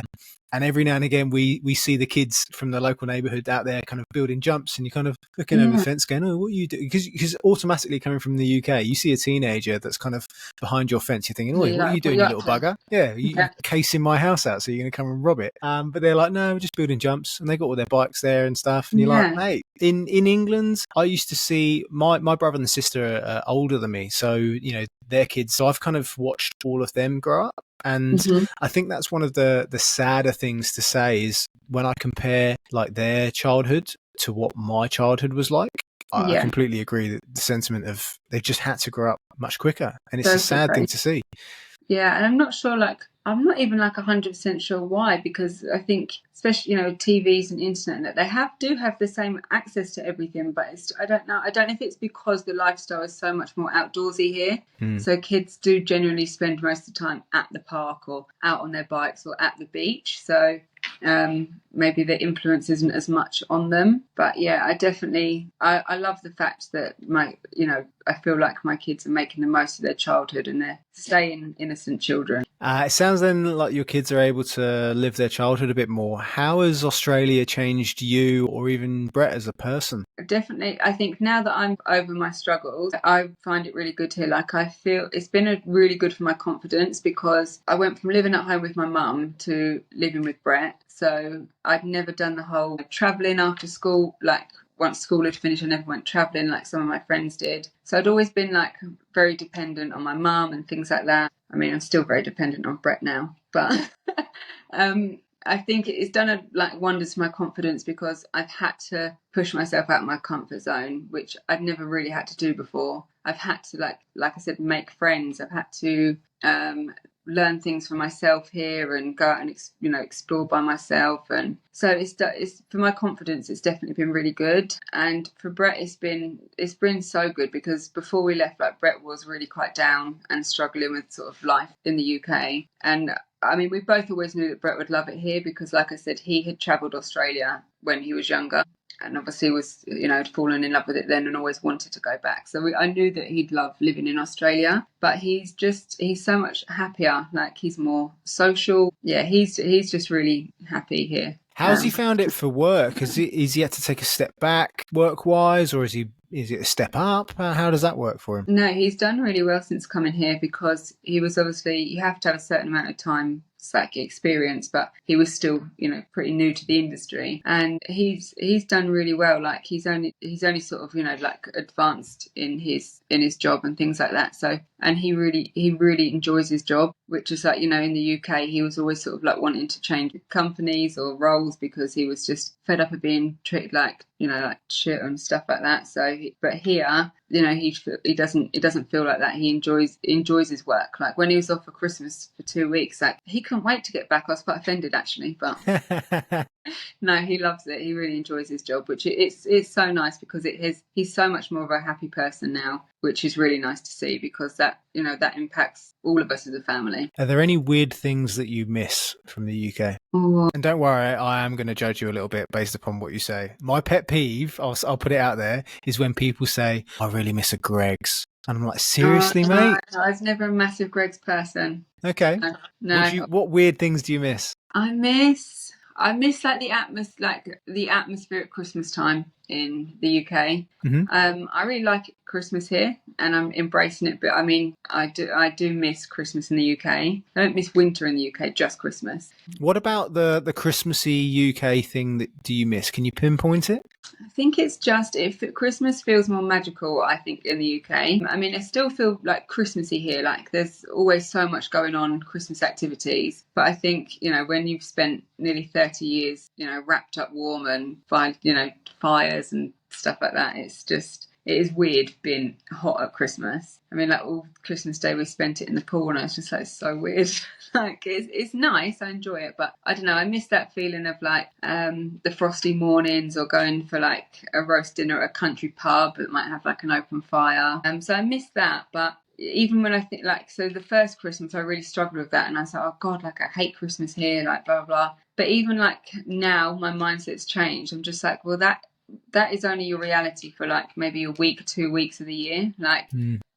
And every now and again, we see the kids from the local neighbourhood out there kind of building jumps, and you're kind of looking over the fence going, oh, what are you doing? Because automatically coming from the UK, you see a teenager that's kind of behind your fence. You're thinking, oh, what are you doing, you little bugger? Yeah, you're casing my house out, so you're going to come and rob it. But they're like, no, we're just building jumps. And they got all their bikes there and stuff. And you're like, mate, in England, I used to see my brother and sister are older than me. So, their kids. So I've kind of watched all of them grow up. And I think that's one of the sadder things to say is when I compare like their childhood to what my childhood was like, I completely agree that the sentiment of they've just had to grow up much quicker. And it's a sad thing to see.
Yeah, and I'm not sure, I'm not even 100% sure why, because I think, especially, TVs and internet, they do have the same access to everything, but I don't know. I don't know if it's because the lifestyle is so much more outdoorsy here. So kids do generally spend most of the time at the park or out on their bikes or at the beach. So maybe the influence isn't as much on them. But yeah, I love the fact that I feel like my kids are making the most of their childhood and they're staying innocent children.
It sounds then like your kids are able to live their childhood a bit more. How has Australia changed you or even Brett as a person?
Definitely. I think now that I'm over my struggles, I find it really good here. Like, I feel it's been really good for my confidence, because I went from living at home with my mum to living with Brett. So I'd never done the whole travelling after school, like once school had finished, I never went travelling like some of my friends did. So I'd always been very dependent on my mum and things like that. I mean, I'm still very dependent on Brett now, but I think it's done wonders for my confidence, because I've had to push myself out of my comfort zone, which I'd never really had to do before. I've had to, like I said, make friends. I've had to learn things for myself here and go out and explore by myself. And so it's for my confidence, it's definitely been really good. And for Brett, it's been so good, because before we left, Brett was really quite down and struggling with sort of life in the UK. And I mean, we both always knew that Brett would love it here, because like I said, he had travelled Australia when he was younger, and obviously was, had fallen in love with it then and always wanted to go back. So I knew that he'd love living in Australia, but he's so much happier. Like, he's more social. Yeah, he's just really happy here.
How's he found it for work? Is he had to take a step back work-wise, or is it a step up? How does that work for him?
No, he's done really well since coming here, because he was obviously, you have to have a certain amount of time experience, but he was still pretty new to the industry, and he's done really well. Like, he's only sort of advanced in his job and things like that. So, and he really enjoys his job, which is in the UK he was always sort of wanting to change companies or roles, because he was just fed up of being treated like shit and stuff like that. So, but here, he doesn't feel like that. He enjoys his work. Like, when he was off for Christmas for 2 weeks, he couldn't wait to get back. I was quite offended, actually, but no, he loves it. He really enjoys his job, which it's so nice, because he's so much more of a happy person now, which is really nice to see, because that impacts all of us as a family.
Are there any weird things that you miss from the UK?
Oh.
And don't worry, I am going to judge you a little bit based upon what you say. My pet peeve, I'll put it out there, is when people say, I really miss a Greggs. And I'm like, seriously, mate?
No, I was never a massive Greggs person.
Okay.
No.
What weird things do you miss?
I miss I miss like the atmosphere at Christmas time in the UK.
Hmm.
I really like Christmas here, and I'm embracing it. But I mean, I do miss Christmas in the UK. I don't miss winter in the UK, just Christmas.
What about the Christmassy UK thing that do you miss? Can you pinpoint it?
I think it's just if Christmas feels more magical, I think, in the UK. I mean, I still feel like Christmassy here. Like there's always so much going on, Christmas activities. But I think, when you've spent nearly 30 years, wrapped up warm and fires and stuff like that, it is weird being hot at Christmas. I mean, like all Christmas Day we spent it in the pool, and it's just like so weird. Like it's nice, I enjoy it, but I don't know. I miss that feeling of like the frosty mornings, or going for like a roast dinner at a country pub that might have like an open fire. So I miss that, but. Even when I think so the first Christmas I really struggled with that, and I was like, oh God, like I hate Christmas here, like blah blah blah. But even like now my mindset's changed. I'm just like, well, that is only your reality for like maybe a week, 2 weeks of the year. Like,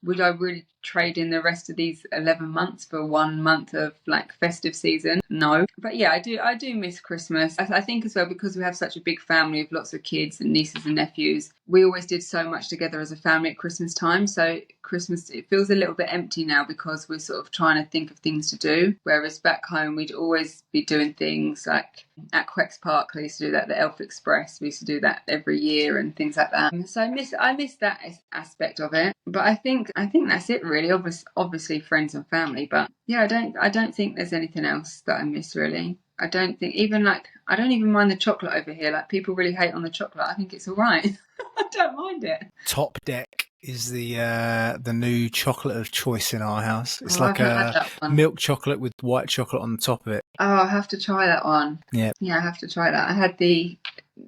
would I really trade in the rest of these 11 months for 1 month of like festive season? No. But yeah, I do miss Christmas. I think as well, because we have such a big family of lots of kids and nieces and nephews, we always did so much together as a family at Christmas time. So Christmas, it feels a little bit empty now because we're sort of trying to think of things to do. Whereas back home, we'd always be doing things like at Quex Park, they used to do that, the Elf Express, we used to do that every year and things like that. So I miss that aspect of it. But I think that's it really. Obviously friends and family, but yeah, I don't think there's anything else that I miss really. I don't think I don't even mind the chocolate over here. Like people really hate on the chocolate. I think it's all right. I don't mind it.
Top Deck is the new chocolate of choice in our house. It's
Oh, I
like
haven't had
a
that one.
milk chocolate with white chocolate on the top of it.
Oh, I have to try that one.
Yeah.
Yeah, I have to try that. I had the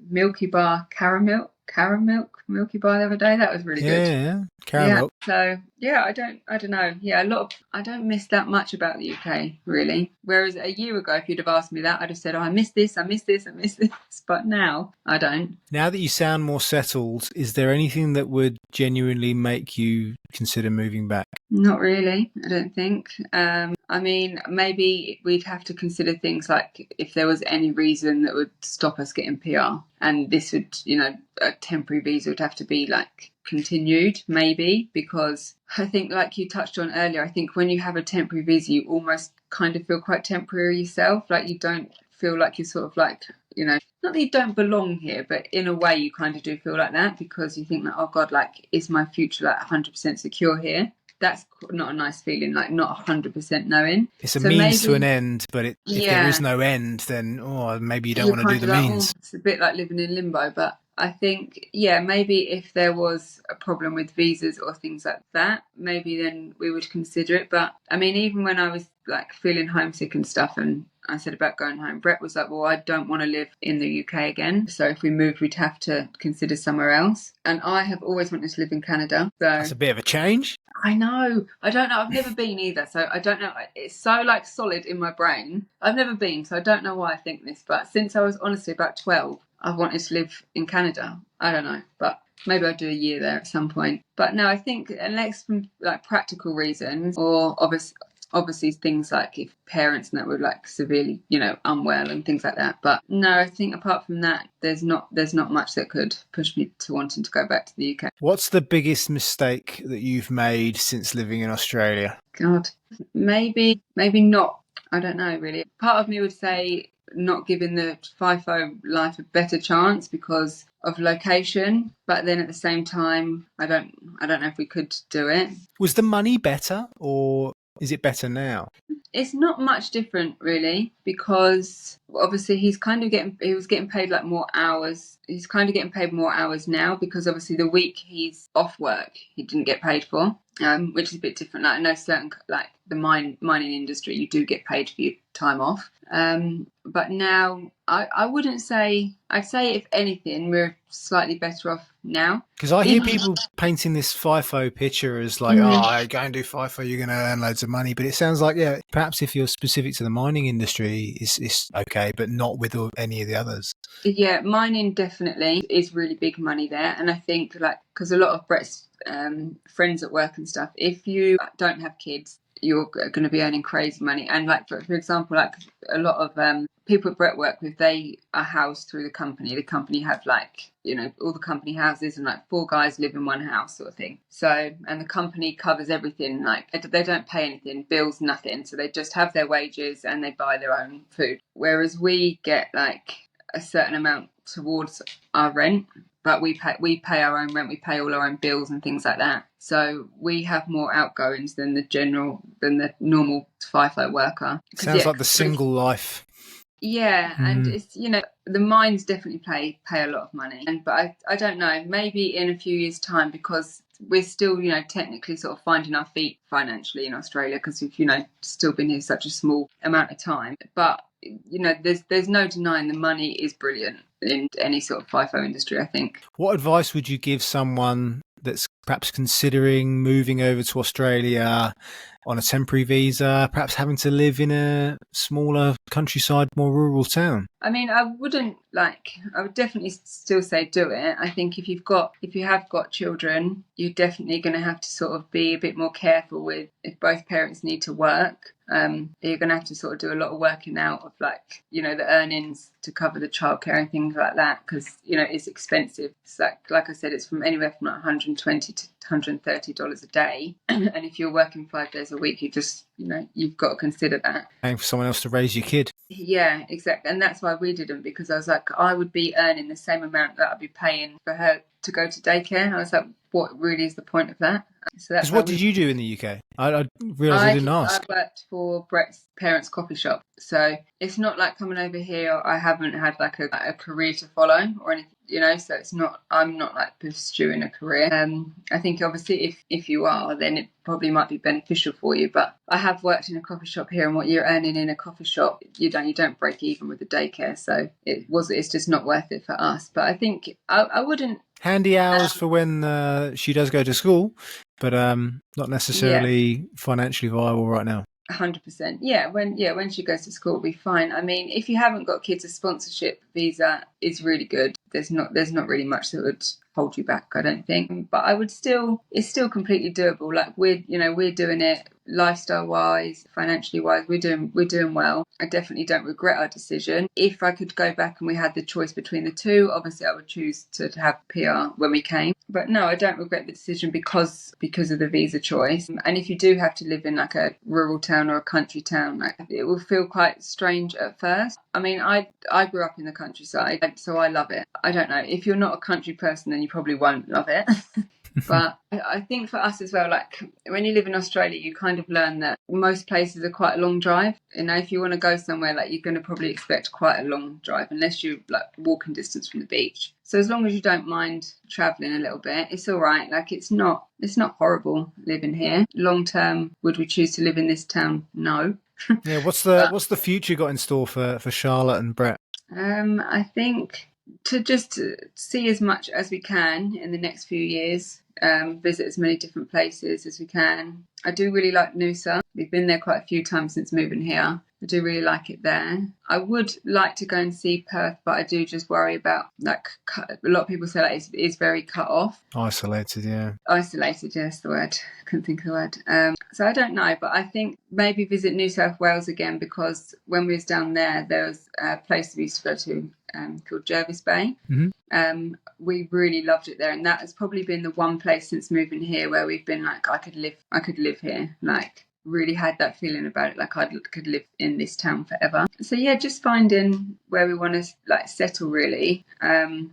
Milky Bar caramel Milky Bar the other day. That was really good.
Yeah, caramel.
Yeah. So yeah, I don't know. Yeah, I don't miss that much about the UK really. Whereas a year ago, if you'd have asked me that, I'd have said, oh, I miss this, I miss this, I miss this. But now I don't.
Now that you sound more settled, is there anything that would genuinely make you consider moving back?
Not really, I don't think. I mean, maybe we'd have to consider things like if there was any reason that would stop us getting PR, and this would, a temporary visa would have to be like continued, maybe, because I think, like you touched on earlier, I think when you have a temporary visa, you almost kind of feel quite temporary yourself. Like you don't feel like you're sort of like, not that you don't belong here, but in a way you kind of do feel like that, because you think that, oh God, like, is my future like 100% secure here? That's not a nice feeling, like not 100% knowing.
It's a
So
means to
maybe-
an end, but if there is no end, then maybe you don't
You're
want to do
kind
the
of like,
means.
oh, it's a bit like living in limbo. But I think, yeah, maybe if there was a problem with visas or things like that, maybe then we would consider it. But I mean, even when I was like feeling homesick and stuff, and I said about going home, Brett was like, well, I don't want to live in the UK again. So if we moved, we'd have to consider somewhere else. And I have always wanted to live in Canada. So
That's a bit of a change.
I know. I don't know. I've never been either. So I don't know. It's so like solid in my brain. I've never been. So I don't know why I think this. But since I was honestly about 12, I've wanted to live in Canada. I don't know. But maybe I'll do a year there at some point. But no, I think unless from like practical reasons, or obviously things like if parents and that were like severely, unwell and things like that. But no, I think apart from that, there's not much that could push me to wanting to go back to the UK.
What's the biggest mistake that you've made since living in Australia?
God, maybe not. I don't know really. Part of me would say not giving the FIFO life a better chance because of location, but then at the same time, I don't know if we could do it.
Was the money better, or is it better now?
It's not much different really, because obviously he was getting paid like more hours. He's kind of getting paid more hours now because obviously the week he's off work he didn't get paid for, which is a bit different. Like I know certain like the mining industry, you do get paid for your time off. But now I wouldn't say, I'd say if anything we're slightly better off now.
Because I hear people painting this FIFO picture as like, oh, go and do FIFO, you're going to earn loads of money. But it sounds like, yeah, perhaps if you're specific to the mining industry, it's okay, but not with any of the others.
Yeah, mining definitely is really big money there. And I think like, because a lot of Brett's friends at work and stuff, if you don't have kids, you're going to be earning crazy money. And like for example, like a lot of people Brett work with, they are housed through the company. The company have like, you know, all the company houses, and like 4 guys live in one house sort of thing. So, and the company covers everything. Like they don't pay anything, bills, nothing. So they just have their wages and they buy their own food. Whereas we get like a certain amount towards our rent, but we pay our own rent, we pay all our own bills and things like that. So we have more outgoings than the normal FIFO worker.
Sounds like the single life.
Yeah, and it's, you know, the mines definitely pay a lot of money, but I don't know, maybe in a few years' time, because we're still, you know, technically sort of finding our feet financially in Australia, because we've, you know, still been here such a small amount of time. But you know, there's no denying the money is brilliant in any sort of FIFO industry, I think.
What advice would you give someone that's perhaps considering moving over to Australia on a temporary visa, perhaps having to live in a smaller countryside, more rural town?
I mean, I would definitely still say do it. I think if you have got children, you're definitely going to have to sort of be a bit more careful with, if both parents need to work. You're going to have to sort of do a lot of working out of, like, you know, the earnings to cover the childcare and things like that, because, you know, it's expensive. It's like I said, it's from anywhere from like $120 to $130 a day, and if you're working 5 days a week, you've got to consider that.
Paying for someone else to raise your kid.
Yeah, exactly. And that's why we didn't, because I was like, I would be earning the same amount that I'd be paying for her to go to daycare. I was like, what really is the point of that? So that's
what did you do in the UK? I realised I didn't ask.
I worked for Brett's parents' coffee shop. So it's not like coming over here, I haven't had like a career to follow or anything, you know, so I'm not like pursuing a career. I think obviously if you are, then it probably might be beneficial for you. But I have worked in a coffee shop here, and what you're earning in a coffee shop, you don't break even with the daycare. So it's just not worth it for us. But I think I wouldn't.
Handy hours for when she does go to school, but not necessarily financially viable right now.
100%. Yeah, when she goes to school, it'll be fine. I mean, if you haven't got kids, a sponsorship visa is really good. There's not really much that would hold you back, I don't think. But it's still completely doable. Like we're doing it lifestyle wise, financially wise, we're doing well. I definitely don't regret our decision. If I could go back and we had the choice between the two, obviously I would choose to have PR when we came. But no, I don't regret the decision because of the visa choice. And if you do have to live in like a rural town or a country town, like, it will feel quite strange at first. I mean, I grew up in the countryside, so I love it. I don't know, if you're not a country person, then you probably won't love it. But I think for us as well, like when you live in Australia, you kind of learn that most places are quite a long drive. You know, if you want to go somewhere, like, you're going to probably expect quite a long drive, unless you like walking distance from the beach. So as long as you don't mind traveling a little bit, it's all right. Like it's not horrible living here. Long term, would we choose to live in this town? No.
Yeah, what's the future got in store for Charlotte and Brett?
I think to just see as much as we can in the next few years, visit as many different places as we can. I do really like Noosa. We've been there quite a few times since moving here. I do really like it there. I would like to go and see Perth, but I do just worry about, like, a lot of people say that it's very cut off.
Isolated, yeah.
Isolated, yes, the word. I couldn't think of the word. So I don't know, but I think maybe visit New South Wales again, because when we was down there was a place we used to go to called Jervis Bay. Mm-hmm. We really loved it there, and that has probably been the one place since moving here where we've been like, I could live here. Like, really had that feeling about it, like I could live in this town forever. So yeah, just finding where we want to like settle really, and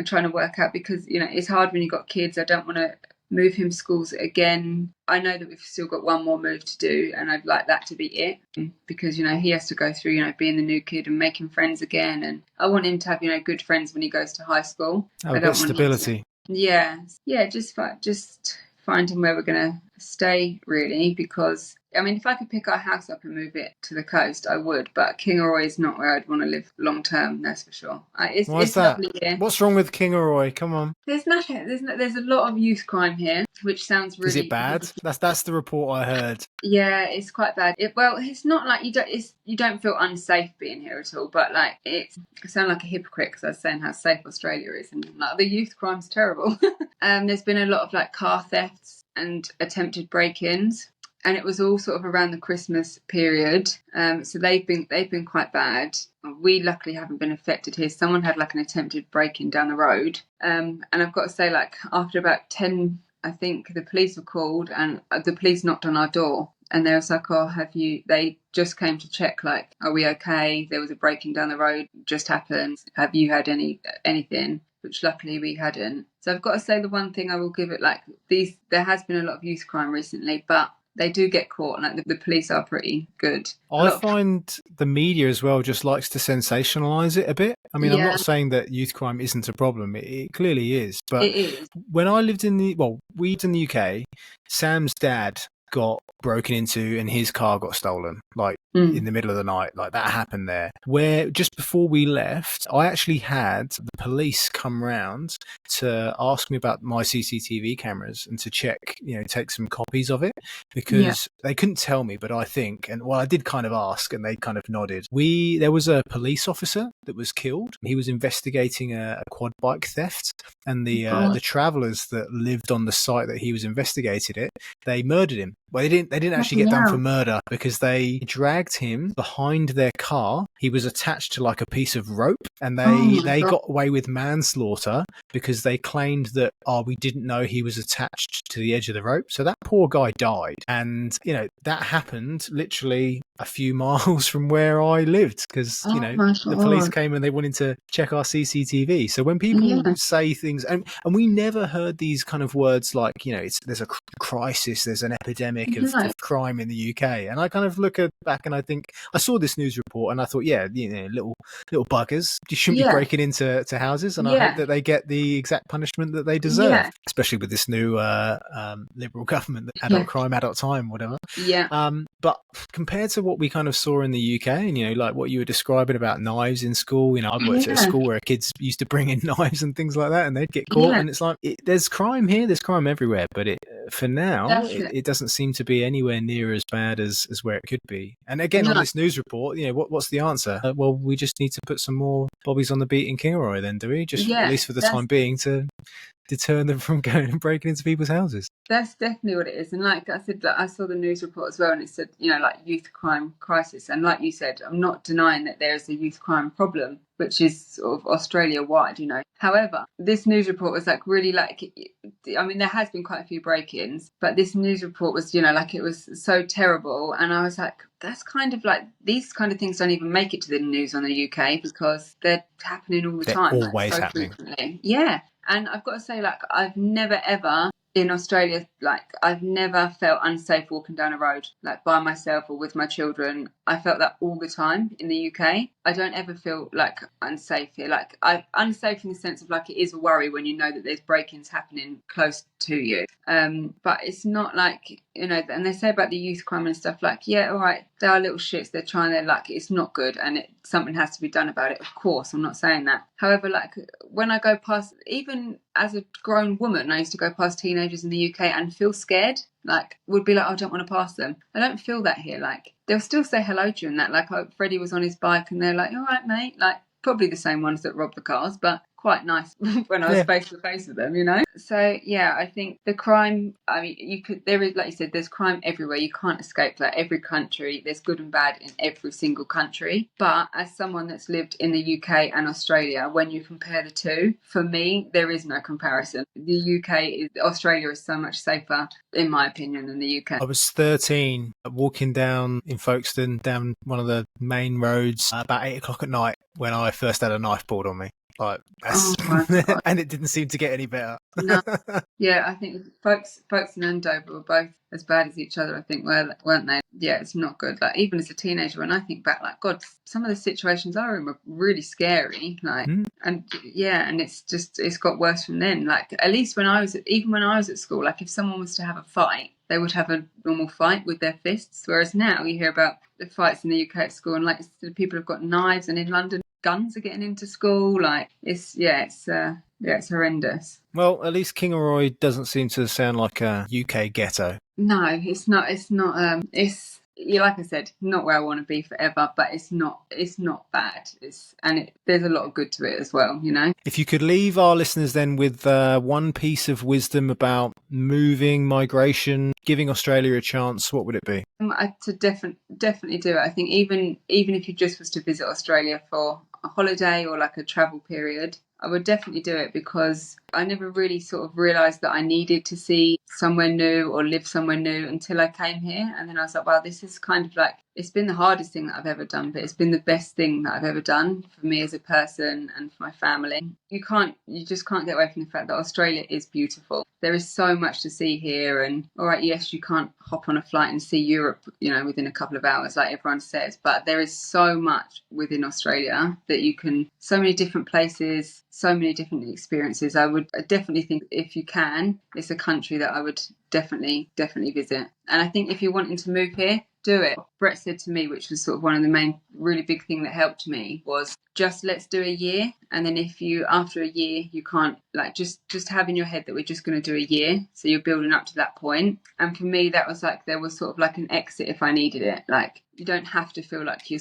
trying to work out, because you know it's hard when you've got kids. I don't want to move him schools again. I know that we've still got one more move to do, and I'd like that to be it, because you know he has to go through, you know, being the new kid and making friends again, and I want him to have, you know, good friends when he goes to high school.
A bit stability.
Yeah, just finding where we're going to stay really, because I mean, if I could pick our house up and move it to the coast, I would, but Kingaroy is not where I'd want to live long term, that's for sure. It's
that?
Lovely here.
What's wrong with Kingaroy? Come on.
There's nothing. There's a lot of youth crime here, which sounds really.
Is it bad? That's the report I heard.
Yeah, it's quite bad. It's not like you don't feel unsafe being here at all, but like I sound like a hypocrite because I was saying how safe Australia is, and like the youth crime's terrible. There's been a lot of like car thefts and attempted break-ins. and it was all sort of around the Christmas period. So they've been quite bad. We luckily haven't been affected here. Someone had like an attempted break-in down the road, and I've got to say, like after about 10, I think the police were called, and the police knocked on our door. And they was like, "Oh, have you?" They just came to check, like, "Are we okay? There was a break-in down the road, just happened. Have you had anything?" Which luckily we hadn't. So I've got to say, the one thing I will give it, like there has been a lot of youth crime recently, but they do get caught. Like the police are pretty good.
I find the media as well just likes to sensationalize it a bit. I mean, I'm
Yeah,
not saying that youth crime isn't a problem. It clearly is. But
it is.
when I lived in we lived in the UK, Sam's dad got broken into and his car got stolen, like in the middle of the night. Like that happened there. Where just before we left, I actually had the police come round to ask me about my CCTV cameras and to check, take some copies of it, because they couldn't tell me, but I think, and well, I did kind of ask and they kind of nodded. There was a police officer that was killed. He was investigating a quad bike theft, and the travellers that lived on the site that he was investigating it, they murdered him. Well, they didn't actually get done for murder, because they dragged him behind their car. He was attached to like a piece of rope, and they got away with manslaughter because they claimed that, we didn't know he was attached to the edge of the rope. So that poor guy died. And, that happened literally a few miles from where I lived, because, the police came and they wanted to check our CCTV. So when people say things, and we never heard these kind of words like, there's a crisis, there's an epidemic of crime in the UK. And I kind of look back and I think, I saw this news report and I thought, little buggers, you shouldn't be breaking into houses. And I hope that they get the exact punishment that they deserve, especially with this new Liberal government, adult crime, adult time, whatever. But compared to what we kind of saw in the UK, and like what you were describing about knives in school, I worked at a school where kids used to bring in knives and things like that, and they'd get caught. And it's like, there's crime here, there's crime everywhere, but for now, it doesn't seem to be anywhere near as bad as where it could be. And again, on this news report, what's the answer? Well, we just need to put some more bobbies on the beat in Kingaroy then, do we? Just at least for the time being, to deter them from going and breaking into people's houses.
That's definitely what it is. And like I said, I saw the news report as well, and it said, like youth crime crisis. And like you said, I'm not denying that there is a youth crime problem, which is sort of Australia wide, However, this news report was like really like, I mean, there has been quite a few break-ins, but this news report was, like it was so terrible. And I was like, that's kind of like, these kind of things don't even make it to the news on the UK, because they're happening all the time.
They're always happening.
Frequently. Yeah. And I've got to say, like, I've never ever in Australia, like, I've never felt unsafe walking down a road, like by myself or with my children. I felt that all the time in the UK. I don't ever feel like unsafe here. Like, I'm unsafe in the sense of like, it is a worry when you know that there's break-ins happening close to you. But it's not like, and they say about the youth crime and stuff, like, yeah, all right, they are little shits. They're trying their luck. It's not good, and something has to be done about it. Of course, I'm not saying that. However, like when I go past, even as a grown woman, I used to go past teenagers in the UK and feel scared. Like, would be like, I don't want to pass them. I don't feel that here. Like, they'll still say hello to you and that. Like, Freddie was on his bike and they're like, all right, mate. Like, probably the same ones that robbed the cars, but quite nice when I was face to face with them, So yeah, I think the crime, I mean, there is, like you said, there's crime everywhere. You can't escape that. Every country, there's good and bad in every single country. But as someone that's lived in the UK and Australia, when you compare the two, for me, there is no comparison. Australia is so much safer, in my opinion, than the UK.
I was 13, walking down in Folkestone, down one of the main roads, about 8 o'clock at night, when I first had a knife pulled on me. Like, and it didn't seem to get any better.
No. Yeah, I think Folkestone and Dover were both as bad as each other, I think, weren't they? Yeah, it's not good. Like, even as a teenager, when I think back, like, God, some of the situations I remember were really scary. Like, and it's got worse from then. Like, at least when I was at school, like, if someone was to have a fight, they would have a normal fight with their fists. Whereas now you hear about the fights in the UK at school, and like, people have got knives, and in London, guns are getting into school. Like, it's horrendous.
Well, at least Kingaroy doesn't seem to sound like a UK ghetto.
No, it's not. It's not. yeah, like I said, not where I want to be forever, but it's not bad. There's a lot of good to it as well, you know.
If you could leave our listeners then with one piece of wisdom about moving, migration, giving Australia a chance, what would it be?
To definitely do it. I think even if you just was to visit Australia for a holiday or like a travel period, I would definitely do it, because I never really sort of realised that I needed to see somewhere new or live somewhere new until I came here. And then I was like, wow, this is kind of like, it's been the hardest thing that I've ever done, but it's been the best thing that I've ever done for me as a person and for my family. You just can't get away from the fact that Australia is beautiful. There is so much to see here. And all right, yes, you can't hop on a flight and see Europe, you know, within a couple of hours, like everyone says, but there is so much within Australia that you can, so many different places, so many different experiences. I definitely think, if you can, it's a country that I would definitely visit. And I think if you're wanting to move here, do it. Brett said to me, which was sort of one of the main really big thing that helped me, was just let's do a year. And then if you, after a year, you can't, like, just have in your head that we're just going to do a year. So you're building up to that point. And for me, that was like, there was sort of like an exit if I needed it. Like, you don't have to feel like you're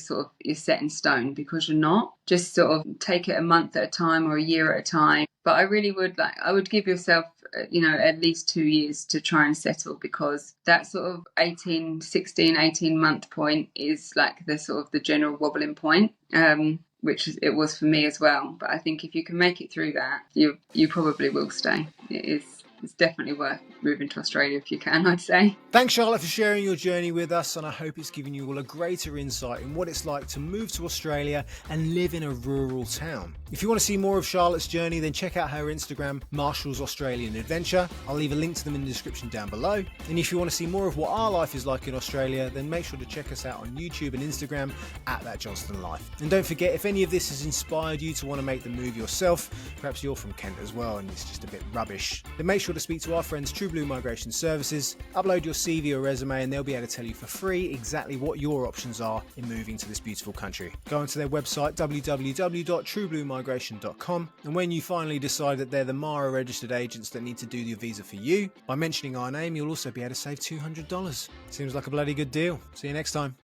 set in stone, because you're not. Just sort of take it a month at a time or a year at a time. But I really would, like, I would give yourself, you know, at least 2 years to try and settle, because that sort of 18 month point is like the sort of the general wobbling point, which it was for me as well. But I think if you can make it through that, you probably will stay. It's definitely worth moving to Australia if you can, I'd say.
Thanks, Charlotte, for sharing your journey with us, and I hope it's given you all a greater insight in what it's like to move to Australia and live in a rural town. If you want to see more of Charlotte's journey, then check out her Instagram, Marshall's Australian Adventure. I'll leave a link to them in the description down below. And if you want to see more of what our life is like in Australia, then make sure to check us out on YouTube and Instagram at That Johnston Life. And don't forget, if any of this has inspired you to want to make the move yourself, perhaps you're from Kent as well and it's just a bit rubbish, then make sure to speak to our friends True Blue Migration Services, upload your CV or resume, and they'll be able to tell you for free exactly what your options are in moving to this beautiful country. Go onto their website www.truebluemigration.com, and when you finally decide that they're the MARA registered agents that need to do your visa for you, by mentioning our name, you'll also be able to save $200. Seems like a bloody good deal. See you next time.